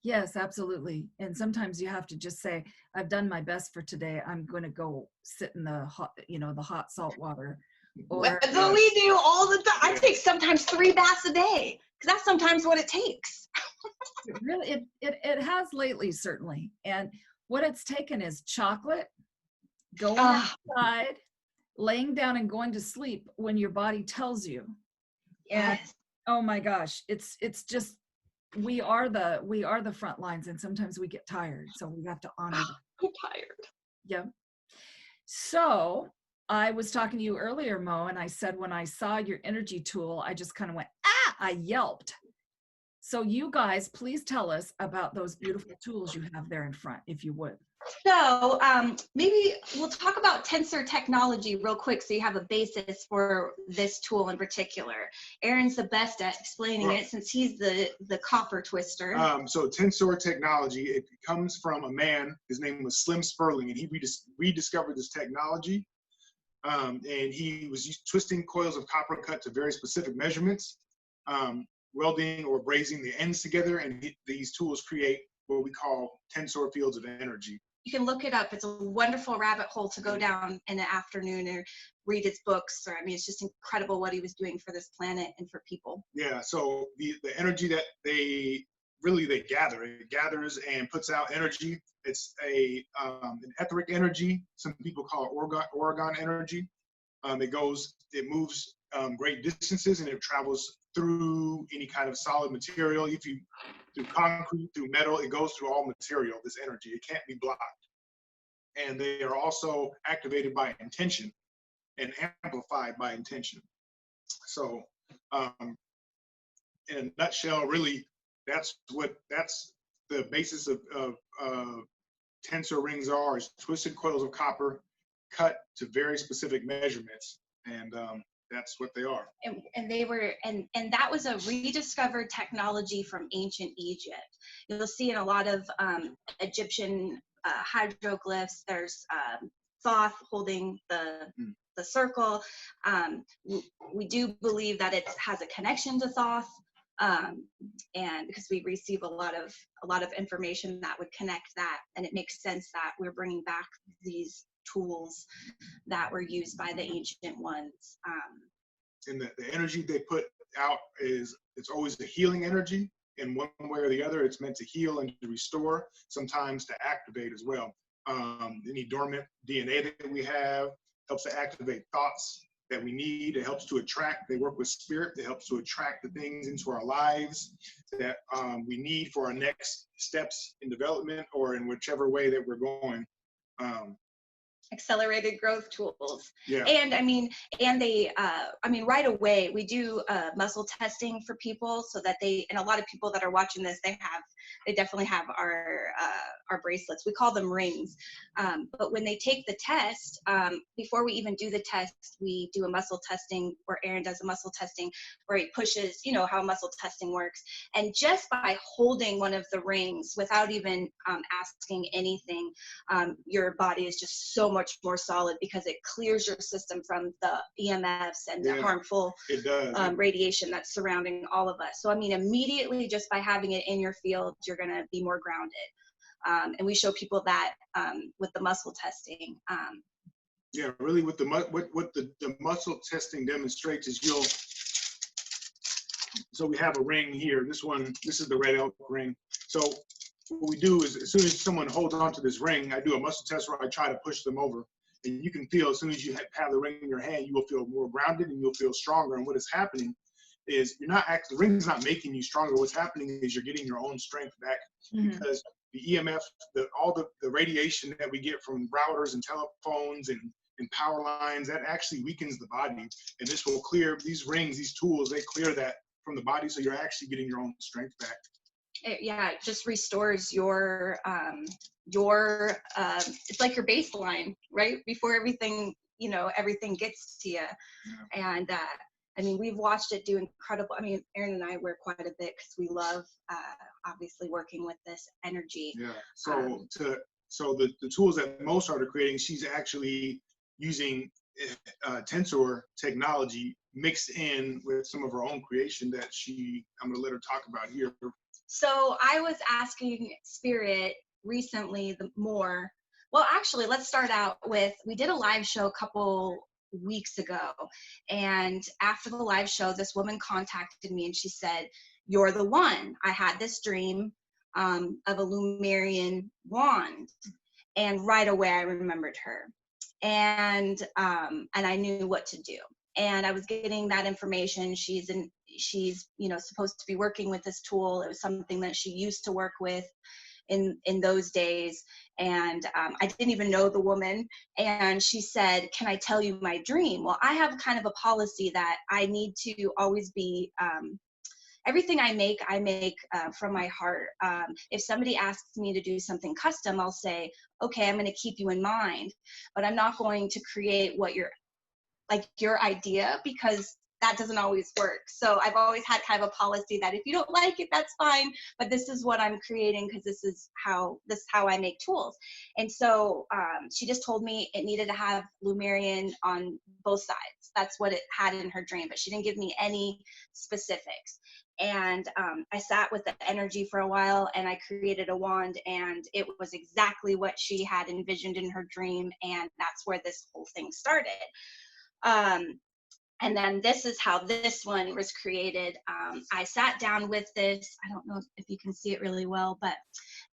Yes, absolutely. And sometimes you have to just say, I've done my best for today. I'm going to go sit in the hot, the hot salt water. That's what we do all the time. I take sometimes 3 baths a day, because that's sometimes what it takes. It has lately, certainly. And what it's taken is chocolate, going outside, laying down and going to sleep when your body tells you. And oh my gosh, it's just, we are the front lines, and sometimes we get tired, so we have to honor that. I'm tired. Yeah. So I was talking to you earlier, Mo, and I said when I saw your energy tool, I just kind of went, I yelped. So you guys, please tell us about those beautiful tools you have there in front, if you would. So maybe we'll talk about tensor technology real quick, so you have a basis for this tool in particular. Aaron's the best at explaining it, since he's the copper twister. So tensor technology, it comes from a man. His name was Slim Sperling, and he rediscovered this technology. And he was twisting coils of copper cut to very specific measurements, welding or brazing the ends together, and these tools create what we call tensor fields of energy. You can look it up. It's a wonderful rabbit hole to go down in the afternoon or read his books. Or, I mean, it's just incredible what he was doing for this planet and for people. Yeah, so the energy that they really they gather. It gathers and puts out energy. It's an etheric energy. Some people call it Oregon energy. It moves great distances, and it travels through any kind of solid material. Through concrete, through metal, it goes through all material, this energy. It can't be blocked. And they are also activated by intention and amplified by intention. So in a nutshell, really, that's the basis of tensor rings are, is twisted coils of copper cut to very specific measurements. And that's what they are. And they were, and that was a rediscovered technology from ancient Egypt. You'll see in a lot of Egyptian hieroglyphs, there's Thoth holding the circle. We do believe that it has a connection to Thoth, and because we receive a lot of information that would connect that, and it makes sense that we're bringing back these tools that were used by the ancient ones. And the energy they put out it's always a healing energy. In one way or the other, it's meant to heal and to restore, sometimes to activate as well. Any dormant DNA that we have helps to activate thoughts that we need. It helps to attract. They work with spirit. It helps to attract the things into our lives that we need for our next steps in development or in whichever way that we're going. Accelerated growth tools. Yeah. And right away we do muscle testing for people, so that and a lot of people that are watching this, they definitely have our bracelets. We call them rings. But when they take the test, before we even do the test, we do a muscle testing, or Aaron does a muscle testing where he pushes, you know how muscle testing works. And just by holding one of the rings without even asking anything, your body is just so much more solid, because it clears your system from the EMFs and the harmful radiation that's surrounding all of us. So immediately, just by having it in your field, you're going to be more grounded. And we show people that with the muscle testing. Really, what the muscle testing demonstrates is so we have a ring here. This is the red elk ring. So what we do is, as soon as someone holds onto this ring, I do a muscle test where I try to push them over. And you can feel, as soon as you have the ring in your hand, you will feel more grounded and you'll feel stronger. And what is happening is the ring's not making you stronger. What's happening is you're getting your own strength back, because the EMF, all the radiation that we get from routers and telephones and power lines, that actually weakens the body. And this will clear, these rings, these tools, they clear that from the body, so you're actually getting your own strength back. It just restores your it's like your baseline, right? Before everything gets to you. And we've watched it do incredible. Aaron and I wear quite a bit because we love obviously working with this energy. So the tools that Mozart are creating, she's actually using tensor technology mixed in with some of her own creation that I'm gonna let her talk about here. So I was asking Spirit recently let's start out with, we did a live show a couple weeks ago, and after the live show, this woman contacted me and she said, "You're the one. I had this dream of a Lumerian wand." And right away I remembered her, and I knew what to do. And I was getting that information. She's supposed to be working with this tool. It was something that she used to work with in those days. And I didn't even know the woman. And she said, "Can I tell you my dream?" Well, I have kind of a policy that I need to always be, everything I make from my heart. If somebody asks me to do something custom, I'll say, "Okay, I'm going to keep you in mind, but I'm not going to create what your idea, because that doesn't always work." So I've always had kind of a policy that if you don't like it, that's fine, but this is what I'm creating, because this is how I make tools. And so she just told me it needed to have Lumerian on both sides. That's what it had in her dream, but she didn't give me any specifics. And I sat with the energy for a while, and I created a wand, and it was exactly what she had envisioned in her dream, and that's where this whole thing started. And then this is how this one was created. I sat down with this. I don't know if you can see it really well, but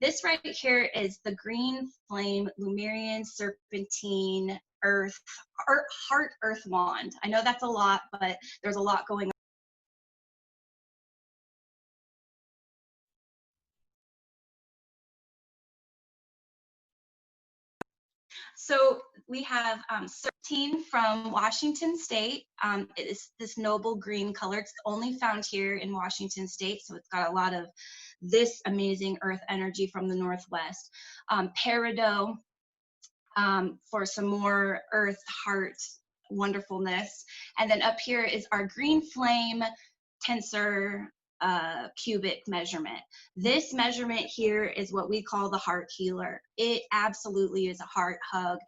this right here is the green flame Lemurian serpentine earth heart earth wand. I know that's a lot, but there's a lot going on. So we have serpentine from Washington State. It is this noble green color. It's only found here in Washington State, so it's got a lot of this amazing earth energy from the Northwest. Peridot for some more earth heart wonderfulness. And then up here is our green flame tensor cubic measurement. This measurement here is what we call the heart healer. It absolutely is a heart hug.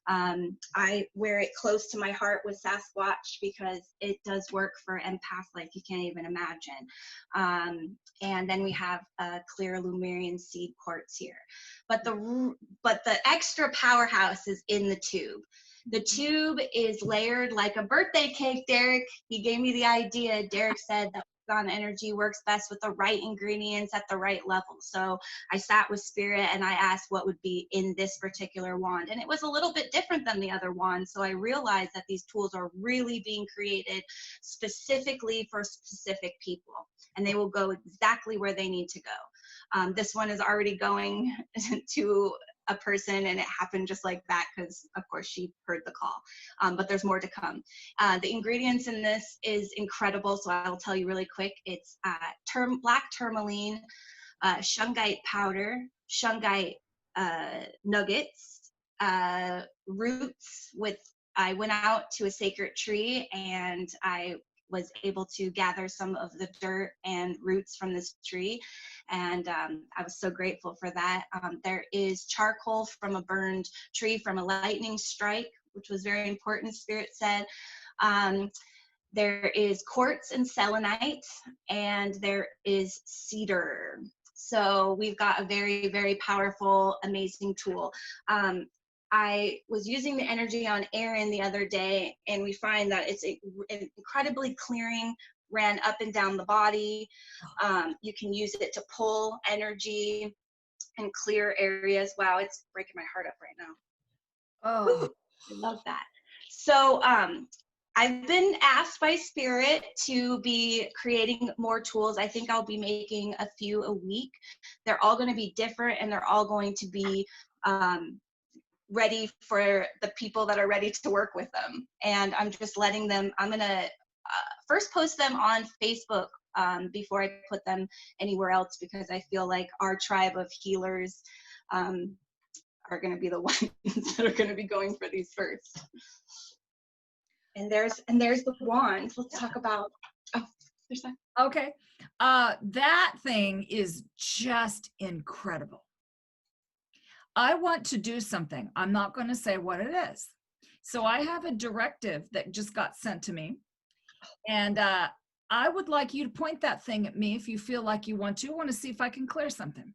I wear it close to my heart with Sasquatch because it does work for empaths like you can't even imagine. And then we have a clear Lemurian seed quartz here. But the extra powerhouse is in the tube. The tube is layered like a birthday cake, Derek. He gave me the idea. Derek said that on energy works best with the right ingredients at the right level. So I sat with spirit and I asked what would be in this particular wand. And it was a little bit different than the other wands. So I realized that these tools are really being created specifically for specific people. And they will go exactly where they need to go. This one is already going to a person, and it happened just like that because of course she heard the call, but there's more to come. The ingredients in this is incredible, so I'll tell you really quick. It's black tourmaline, shungite powder, shungite nuggets, roots. I went out to a sacred tree and I was able to gather some of the dirt and roots from this tree, and I was so grateful for that. There is charcoal from a burned tree from a lightning strike, which was very important, Spirit said. There is quartz and selenite, and there is cedar. So we've got a very, very powerful, amazing tool. I was using the energy on Aaron the other day, and we find that it's incredibly clearing, ran up and down the body. You can use it to pull energy and clear areas. Wow, it's breaking my heart up right now. Oh, I love that. So I've been asked by Spirit to be creating more tools. I think I'll be making a few a week. They're all going to be different, and they're all going to be ready for the people that are ready to work with them. And I'm just letting them, I'm gonna first post them on Facebook before I put them anywhere else, because I feel like our tribe of healers are gonna be the ones that are gonna be going for these first. And there's the wand. Let's talk about, oh, there's that. okay. That thing is just incredible. I want to do something. I'm not going to say what it is. So I have a directive that just got sent to me. And I would like you to point that thing at me if you feel like you want to. I want to see if I can clear something.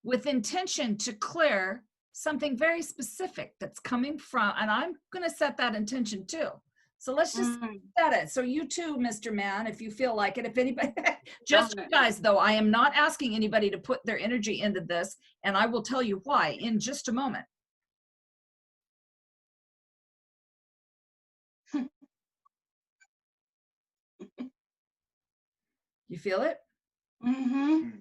With intention to clear something very specific that's coming from, and I'm going to set that intention too. So let's just set it. So you too, Mr. Man, if you feel like it, if anybody, just you guys though, I am not asking anybody to put their energy into this, and I will tell you why in just a moment. You feel it? Mm-hmm.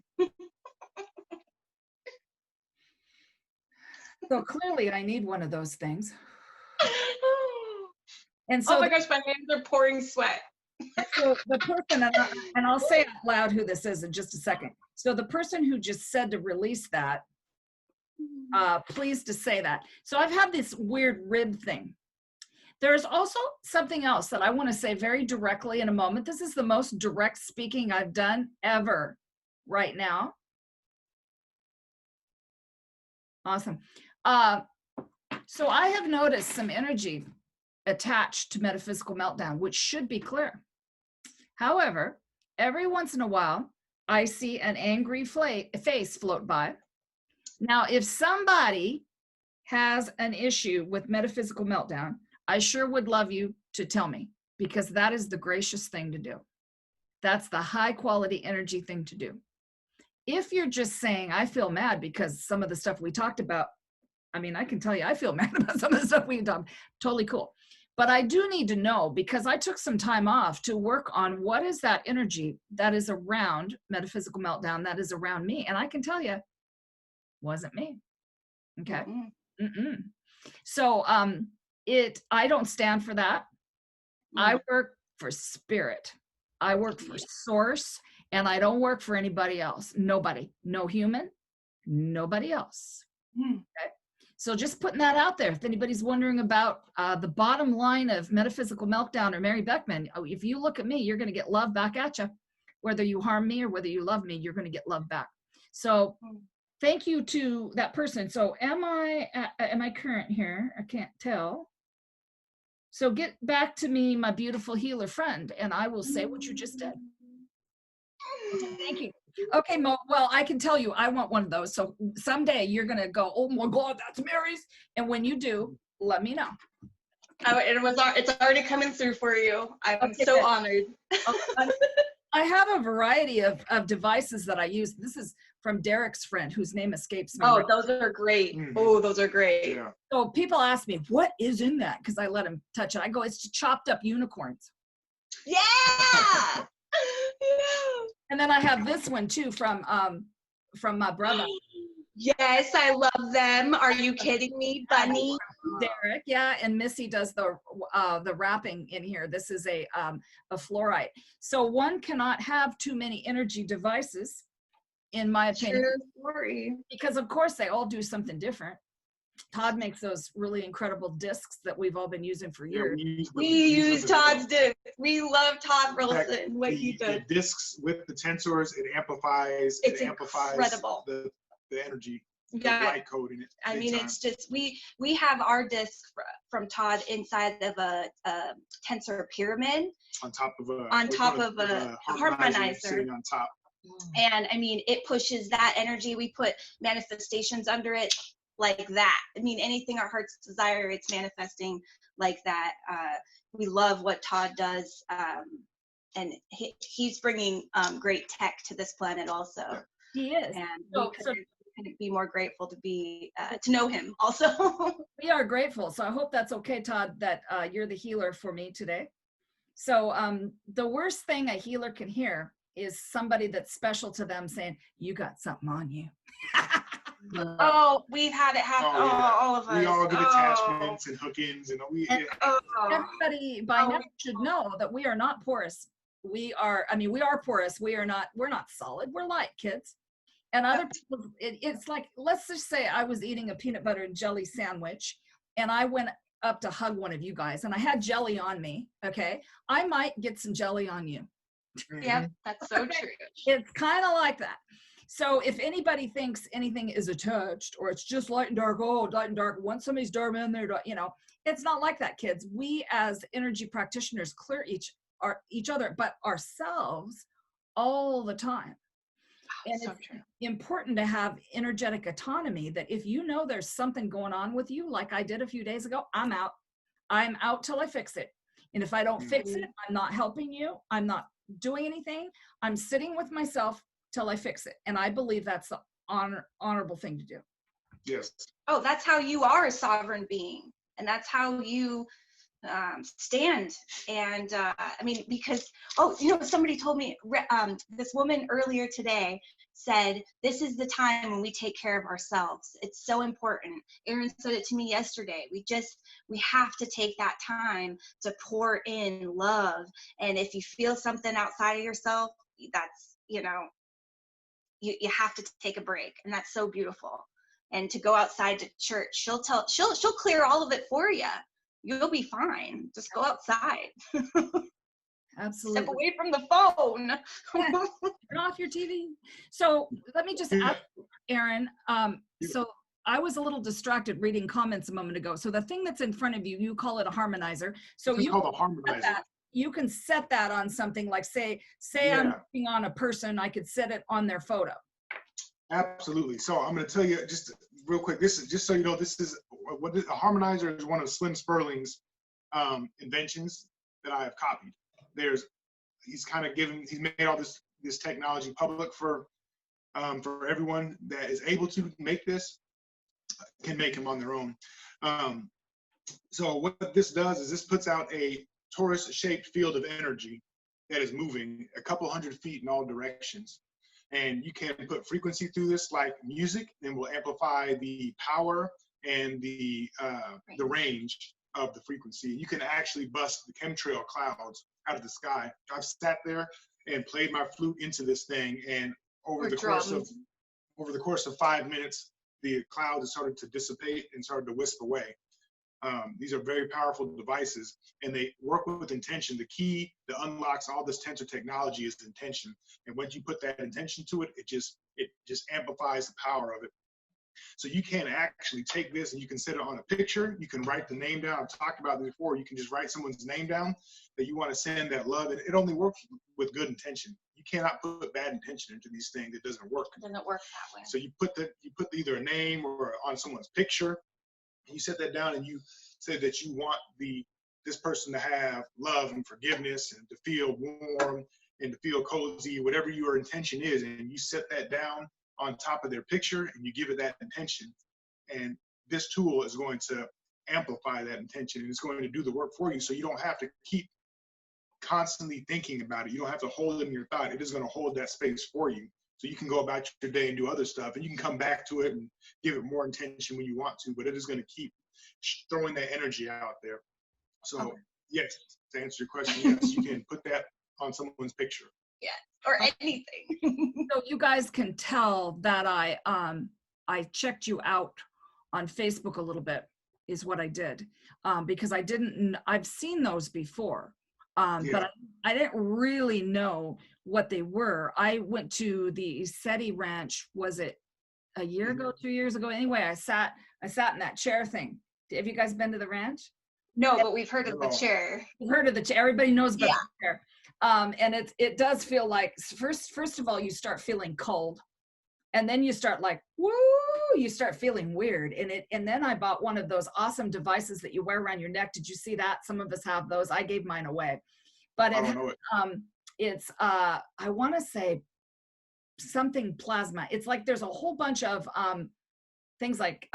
So clearly I need one of those things. And Oh so my gosh, my hands are pouring sweat. so the person, and I'll say out loud who this is in just a second. So the person who just said to release that, pleased to say that. So I've had this weird rib thing. There's also something else that I want to say very directly in a moment. This is the most direct speaking I've done ever right now. Awesome. So I have noticed some energy attached to Metaphysical Meltdown, which should be clear. However, every once in a while, I see an angry face float by. Now, if somebody has an issue with Metaphysical Meltdown, I sure would love you to tell me, because that is the gracious thing to do. That's the high quality energy thing to do. If you're just saying, I feel mad because some of the stuff we talked about, I mean, I can tell you, I feel mad about some of the stuff we talked, totally cool. But I do need to know, because I took some time off to work on what is that energy that is around Metaphysical Meltdown, that is around me. And I can tell you, wasn't me. Okay. Mm-mm. So I don't stand for that. I work for spirit. I work for source, and I don't work for anybody else. Nobody, no human, nobody else. Okay. So just putting that out there. If anybody's wondering about the bottom line of Metaphysical Meltdown or Mary Beckman, if you look at me, you're going to get love back at you. Whether you harm me or whether you love me, you're going to get love back. So thank you to that person. So am I current here? I can't tell. So get back to me, my beautiful healer friend, and I will say what you just did. Okay, thank you. Okay, Mo, well, I can tell you, I want one of those. So someday you're going to go, oh my God, that's Mary's. And when you do, let me know. Oh, it's already coming through for you. I'm so honored. I have a variety of devices that I use. This is from Derek's friend, whose name escapes me. Oh, those are great. Oh, those are great. Yeah. So people ask me, what is in that? Because I let him touch it. I go, it's chopped up unicorns. Yeah. Yeah. And then I have this one too from my brother. Yes, I love them. Are you kidding me, Bunny? Derek, yeah, and Missy does the wrapping in here. This is a fluorite. So one cannot have too many energy devices, in my opinion. True story. Because of course they all do something different. Todd makes those really incredible discs that we've all been using for years. We use Todd's discs. We love Todd Burleson, what he does. The discs with the tensors, it amplifies. It's incredible. The energy. Yeah. The light code in it. I mean, it's just we have our disc from Todd inside of a tensor pyramid. On top of a harmonizer. Sitting on top. And I mean, it pushes that energy. We put manifestations under it like that. I mean, anything our hearts desire, it's manifesting like that. We love what Todd does, and he's bringing great tech to this planet also. He is. And we couldn't be more grateful to be to know him also. We are grateful. So I hope that's okay, Todd, that you're the healer for me today. So the worst thing a healer can hear is somebody that's special to them saying, you got something on you. Oh, we've had it happen. All of us. We all get attachments and hookings, and everybody by now should know that we are not porous. We are porous. We're not solid. We're light, kids. And other people, it's like, let's just say I was eating a peanut butter and jelly sandwich, and I went up to hug one of you guys, and I had jelly on me. Okay, I might get some jelly on you. Yeah, that's so true. It's kind of like that. So if anybody thinks anything is attached, or it's just light and dark, light and dark, once somebody's dark in there, it's not like that, kids. We as energy practitioners clear each other, but ourselves all the time. And so it's true. important to have energetic autonomy, that if you know there's something going on with you, like I did a few days ago, I'm out. I'm out till I fix it. And if I don't fix it, I'm not helping you. I'm not doing anything. I'm sitting with myself till I fix it. And I believe that's the honorable thing to do. Yes. Oh, that's how you are a sovereign being. And that's how you stand. And I mean, because, somebody told me, this woman earlier today said, this is the time when we take care of ourselves. It's so important. Erin said it to me yesterday. We have to take that time to pour in love. And if you feel something outside of yourself, that's, you have to take a break. And that's so beautiful. And to go outside to church, she'll clear all of it for you. You'll be fine. Just go outside. Absolutely. Step away from the phone. Turn off your TV. So let me just ask Erin. So I was a little distracted reading comments a moment ago. So the thing that's in front of you, you call it a harmonizer. So it's called a harmonizer. You can set that on something like, say I'm working on a person, I could set it on their photo. Absolutely. So I'm going to tell you just real quick. This is just so you know. This is what a harmonizer is. One of Slim Sperling's inventions that I have copied. He's made all this technology public for everyone that is able to make this, can make them on their own. So what this does is this puts out a torus-shaped field of energy that is moving a couple 100 feet in all directions. And you can put frequency through this like music, and will amplify the power and the range of the frequency. You can actually bust the chemtrail clouds out of the sky. I've sat there and played my flute into this thing, and over the course of 5 minutes, the cloud has started to dissipate and started to wisp away. These are very powerful devices, and they work with intention. The key that unlocks all this tensor technology is intention. And once you put that intention to it, it just amplifies the power of it. So you can actually take this and you can set it on a picture. You can write the name down. I've talked about this before. You can just write someone's name down that you want to send that love. And it only works with good intention. You cannot put bad intention into these things. It doesn't work. It doesn't work that way. So you put either a name or on someone's picture. You set that down and you say that you want this person to have love and forgiveness and to feel warm and to feel cozy, whatever your intention is. And you set that down on top of their picture and you give it that intention. And this tool is going to amplify that intention, and it's going to do the work for you. So you don't have to keep constantly thinking about it. You don't have to hold it in your thought. It is going to hold that space for you. So you can go about your day and do other stuff, and you can come back to it and give it more intention when you want to, but it is going to keep throwing that energy out there. So yes, to answer your question, yes, you can put that on someone's picture. Yeah, or anything. So you guys can tell that I checked you out on Facebook a little bit, is what I did, because I've seen those before. But I didn't really know what they were. I went to the Moesy ranch, was it a year ago, 2 years ago? Anyway, I sat in that chair thing. Have you guys been to the ranch? No, but we've heard of the chair. We've heard of the chair. Everybody knows about the chair. And it does feel like, first of all, you start feeling cold. And then you start like, woo, you start feeling weird. And then I bought one of those awesome devices that you wear around your neck. Did you see that? Some of us have those. I gave mine away. But it's I want to say something plasma. It's like there's a whole bunch of things like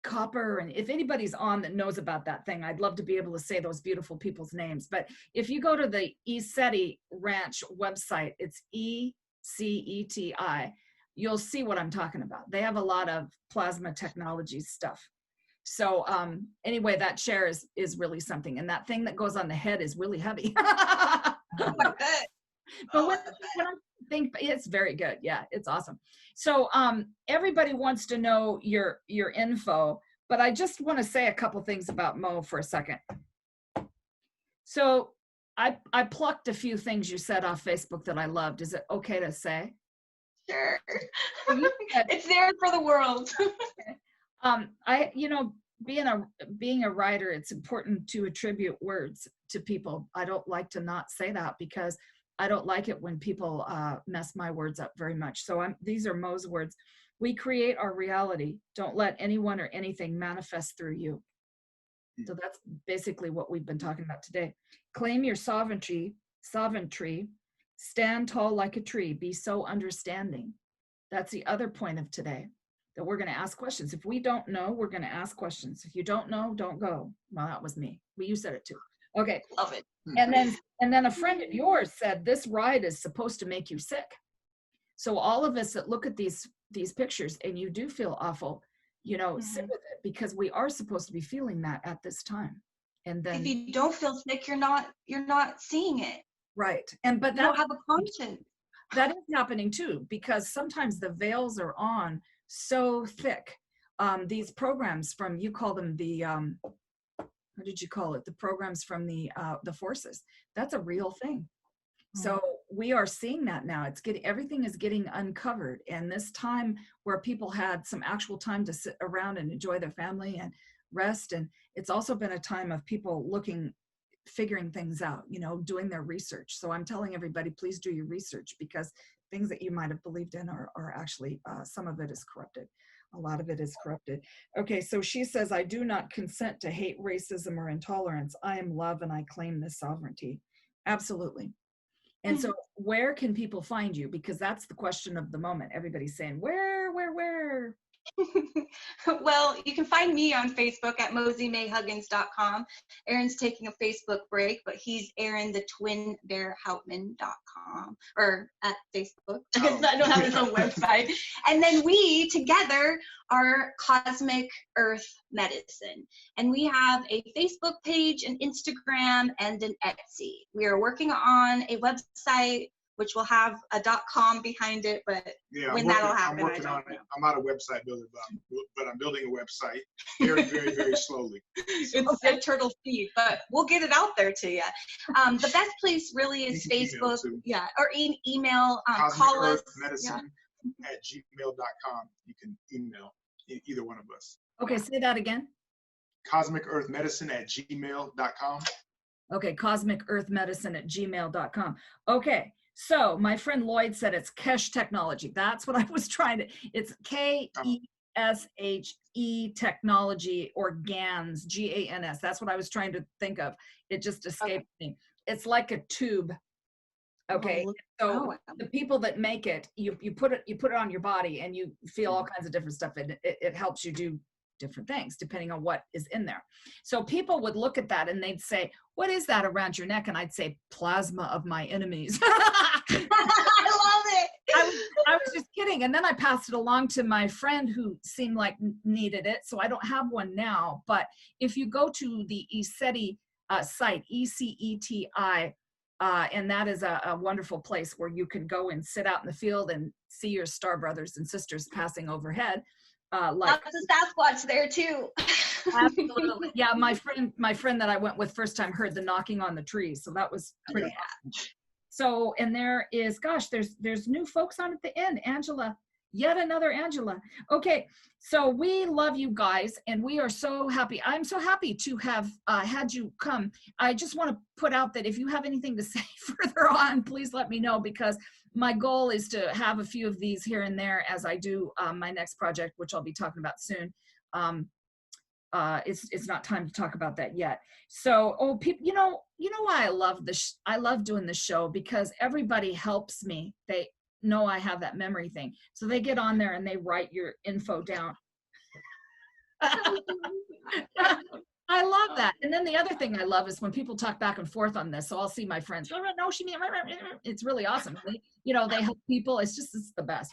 copper. And if anybody's on that knows about that thing, I'd love to be able to say those beautiful people's names. But if you go to the Moesy Ranch website, it's ECETI, you'll see what I'm talking about. They have a lot of plasma technology stuff. So anyway, that chair is really something. And that thing that goes on the head is really heavy. But what I think, it's very good. Yeah, it's awesome. So everybody wants to know your info, but I just want to say a couple things about Mo for a second. So I plucked a few things you said off Facebook that I loved. Is it okay to say? Sure. It's there for the world. Being a writer, it's important to attribute words to people. I don't like to not say that because I don't like it when people mess my words up very much. So these are Mo's words. We create our reality. Don't let anyone or anything manifest through you. So that's basically what we've been talking about today. Claim your sovereignty. Stand tall like a tree. Be so understanding. That's the other point of today, that we're going to ask questions. If we don't know, we're going to ask questions. If you don't know, don't go. Well, that was me. Well, you said it too. Okay. Love it. And then a friend of yours said, this ride is supposed to make you sick. So all of us that look at these pictures and you do feel awful, sit with it, because we are supposed to be feeling that at this time. And then if you don't feel sick, you're not seeing it. Right. But you don't have a conscience. That is happening too, because sometimes the veils are on so thick. These programs from, you call them the, what did you call it? The programs from the forces. That's a real thing. So we are seeing that now. Everything is getting uncovered. And this time where people had some actual time to sit around and enjoy their family and rest. And it's also been a time of people figuring things out, doing their research. So I'm telling everybody, please do your research, because things that you might have believed in are actually, some of it is corrupted. A lot of it is corrupted. Okay, so she says, I do not consent to hate, racism, or intolerance. I am love and I claim this sovereignty. Absolutely. And so where can people find you? Because that's the question of the moment. Everybody's saying, where? Well, you can find me on Facebook at MoesyMayHuggins.com. Aaron's taking a Facebook break, but he's AaronTheTwinBearHoutman.com or at Facebook. Oh. I don't have his own website. And then we together are Cosmic Earth Medicine. And we have a Facebook page, an Instagram, and an Etsy. We are working on a website which will have a .com behind it, but Yeah, when that'll happen, I'm working on it. I'm not a website builder, but I'm building a website very, very, very slowly. It's a turtle feed, but we'll get it out there to you. The best place really is Facebook, or email. Call us. CosmicEarthMedicine@gmail.com. You can email either one of us. Okay, say that again. CosmicEarthMedicine@gmail.com. Okay, CosmicEarthMedicine@gmail.com. Okay, so my friend Lloyd said it's Kesh technology. That's what I was trying to, it's KESHE technology, or GANS, GANS. That's what I was trying to think of. It just escaped me. It's like a tube. Okay, so the people that make it, you put it on your body and you feel all kinds of different stuff. It helps you do different things depending on what is in there. So people would look at that and they'd say, what is that around your neck? And I'd say, plasma of my enemies. I love it. I was just kidding. And then I passed it along to my friend who seemed like needed it. So I don't have one now, but if you go to the ECETI site, ECETI, and that is a wonderful place where you can go and sit out in the field and see your star brothers and sisters passing overhead. Like lots of Sasquatch there too. Absolutely. Yeah, my friend that I went with first time heard the knocking on the trees, so that was pretty awesome. So, and there is, gosh, there's new folks on at the end. Angela, yet another Angela. Okay, so we love you guys, and we are so happy. I'm so happy to have had you come. I just want to put out that if you have anything to say further on, please let me know, because my goal is to have a few of these here and there as I do my next project, which I'll be talking about soon. It's not time to talk about that yet. So, people, you know why I love this? I love doing this show because everybody helps me. They know I have that memory thing, so they get on there and they write your info down. I love that. And then the other thing I love is when people talk back and forth on this. So I'll see my friends. Oh, no, she mean, it's really awesome. They help people. It's the best.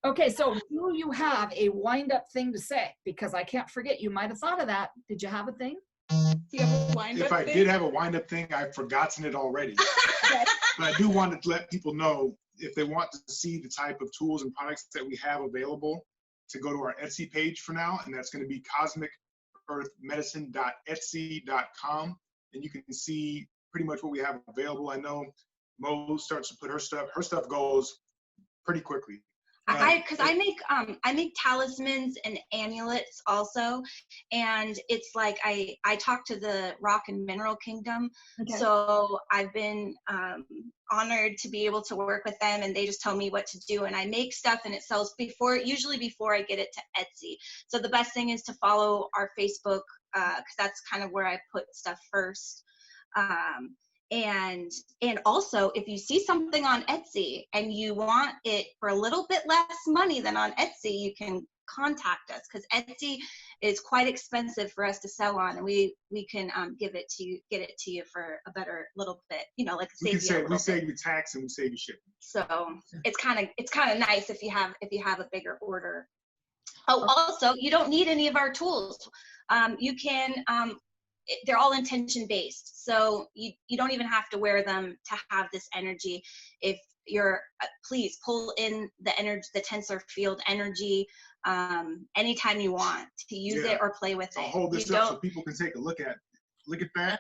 Okay, so do you have a wind-up thing to say? Because I can't forget, you might have thought of that. Did you have a thing? Do you have a wind-up If I thing? did have a wind-up thing, I've forgotten it already. But I do want to let people know, if they want to see the type of tools and products that we have available, to go to our Etsy page for now, and that's going to be CosmicEarthMedicine.etsy.com, and you can see pretty much what we have available. I know Mo starts to put her stuff goes pretty quickly. Because I make talismans and amulets also, and it's like I talk to the rock and mineral kingdom. Okay. So I've been honored to be able to work with them, and they just tell me what to do, and I make stuff and it sells usually before I get it to Etsy. So the best thing is to follow our Facebook, because that's kind of where I put stuff first. And also, if you see something on Etsy and you want it for a little bit less money than on Etsy, you can contact us, because Etsy is quite expensive for us to sell on, and we can get it to you for a better little bit, like we save you tax and we save you shipping. So it's kind of nice if you have a bigger order. Oh, also, you don't need any of our tools. You can. They're all intention based, so you don't even have to wear them to have this energy. If you're, please pull in the energy, the tensor field energy, anytime you want to use it or play with it. I'll hold this up so people can take a look at that.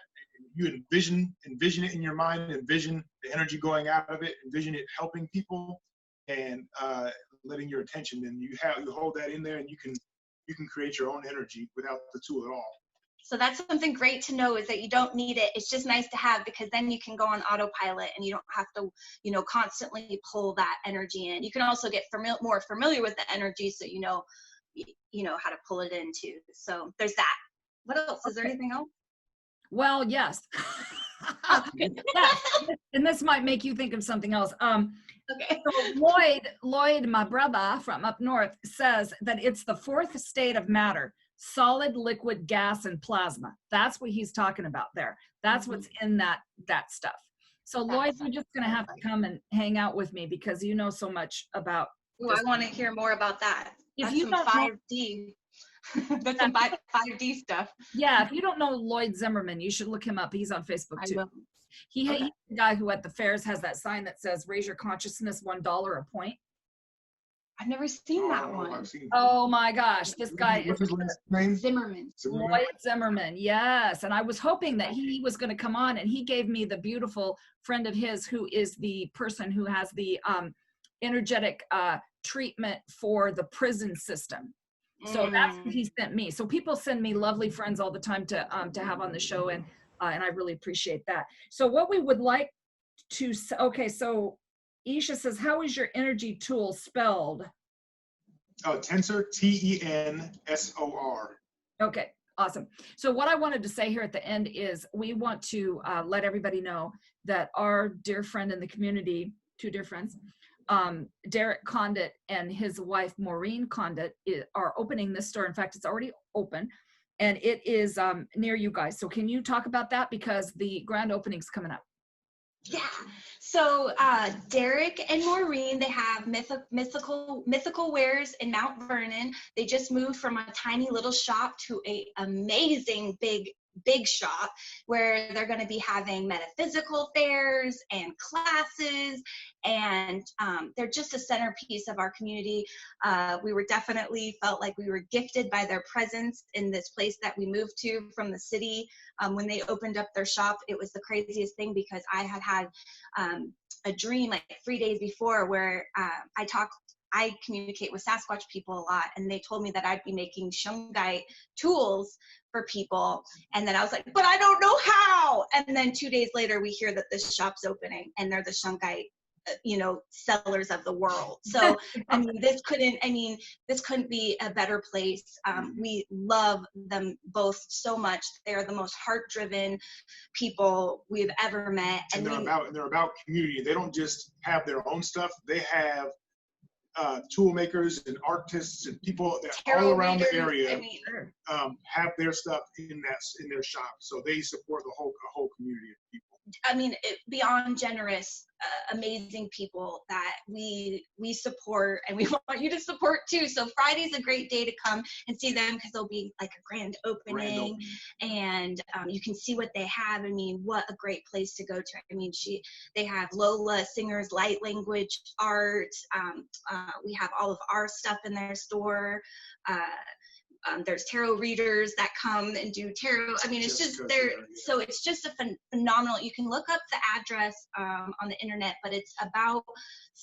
You envision it in your mind, envision the energy going out of it, envision it helping people, and letting your attention. And you hold that in there, and you can create your own energy without the tool at all. So that's something great to know, is that you don't need it. It's just nice to have, because then you can go on autopilot and you don't have to, constantly pull that energy in. You can also get more familiar with the energy, so you know, how to pull it in too. So there's that. What else? Is there anything else? Well, yes. Okay. Yes. And this might make you think of something else. Okay. So Lloyd, my brother from up north, says that it's the fourth state of matter: solid, liquid, gas, and plasma. That's what he's talking about there. That's what's in that stuff. So Lloyd, you're just going to have to come and hang out with me because you know so much about Ooh, I want to hear more about that. If That's you some don't know- 5D. That's some 5D stuff. Yeah, if you don't know Lloyd Zimmerman, you should look him up. He's on Facebook too. He's the guy who at the fairs has that sign that says "Raise your consciousness, $1 a point." I've never seen that one. Oh my gosh, this guy What's is his last name? Zimmerman. Lloyd Zimmerman. Yes, and I was hoping that he was going to come on, and he gave me the beautiful friend of his who is the person who has the energetic treatment for the prison system. So that's what he sent me. So people send me lovely friends all the time to have on the show, and I really appreciate that. So what we would like to, okay, so Isha says, how is your energy tool spelled? Tensor, Tensor. Okay, awesome. So what I wanted to say here at the end is we want to let everybody know that our dear friend in the community, two dear friends, Derek Condit and his wife Maureen Condit are opening this store. In fact, it's already open, and it is near you guys. So can you talk about that, because the grand opening's coming up? Yeah. So Derek and Maureen, they have mythical wares in Mount Vernon. They just moved from a tiny little shop to a amazing big shop where they're going to be having metaphysical fairs and classes, and they're just a centerpiece of our community. We were definitely felt like we were gifted by their presence in this place that we moved to from the city. When they opened up their shop, it was the craziest thing, because I had a dream like 3 days before where I communicate with Sasquatch people a lot, and they told me that I'd be making shungite tools for people, and then I was like, but I don't know how. And then 2 days later, we hear that this shop's opening, and they're the shungite, sellers of the world. So this couldn't be a better place. We love them both so much. They are the most heart-driven people we've ever met, and they're about community. They don't just have their own stuff. They have tool makers and artists and people that all around the area have their stuff in their shop. So they support the whole community of people. Beyond generous, amazing people that we support, and we want you to support too. So Friday's a great day to come and see them, because there'll be like a grand opening. And you can see what they have. What a great place to go to. They have Lola Singer's light language art. We have all of our stuff in their store. There's tarot readers that come and do tarot. It's just there. So it's just a phenomenal. You can look up the address on the internet, but it's about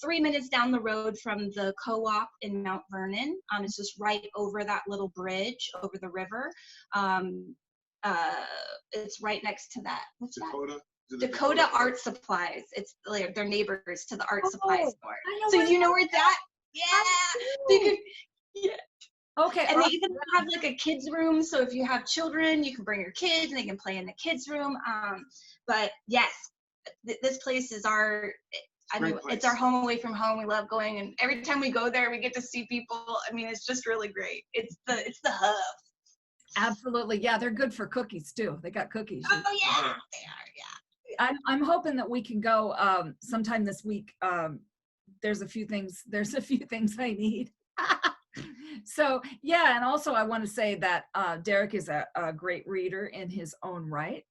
3 minutes down the road from the co-op in Mount Vernon. It's just right over that little bridge over the river. It's right next to that. What's Dakota? That? Dakota Art Supplies. It's like their neighbors to the art supply store. So you know where it's at? Yeah. Yeah. Okay. And they even have like a kids room. So if you have children, you can bring your kids and they can play in the kids room. But yes, this place is it's our home away from home. We love going, and every time we go there, we get to see people. It's just really great. It's the hub. Absolutely. Yeah. They're good for cookies too. They got cookies. Oh yeah, they are. Yeah. I'm hoping that we can go sometime this week. There's a few things I need. So yeah, and also I want to say that Derek is a great reader in his own right,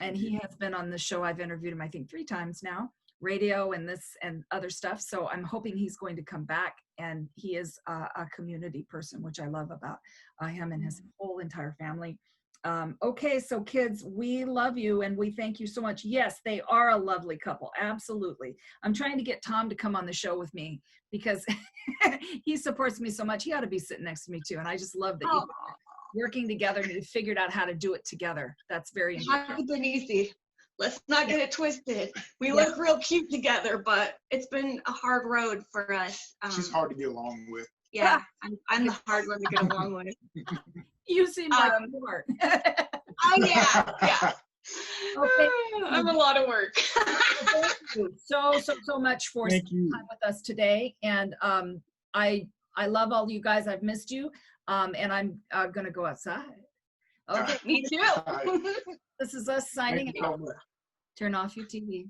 and he has been on the show. I've interviewed him I think 3 times now, radio and this and other stuff. So I'm hoping he's going to come back, and he is a community person, which I love about him and his whole entire family. Okay, so kids, we love you and we thank you so much. Yes, they are a lovely couple. Absolutely. I'm trying to get Tom to come on the show with me because he supports me so much. He ought to be sitting next to me too. And I just love that you working together and you figured out how to do it together. That's very important. It's been easy. Let's not get it twisted. We look real cute together, but it's been a hard road for us. She's hard to get along with. Yeah, I'm the hard one to get along with. You seem like smart. Oh yeah, yeah. Okay. I'm a lot of work. Thank you so much for Thank spending you. time with us today. And I love all you guys. I've missed you. And I'm gonna go outside. Okay. Me too. This is us signing Thank you so out. much. Turn off your TV.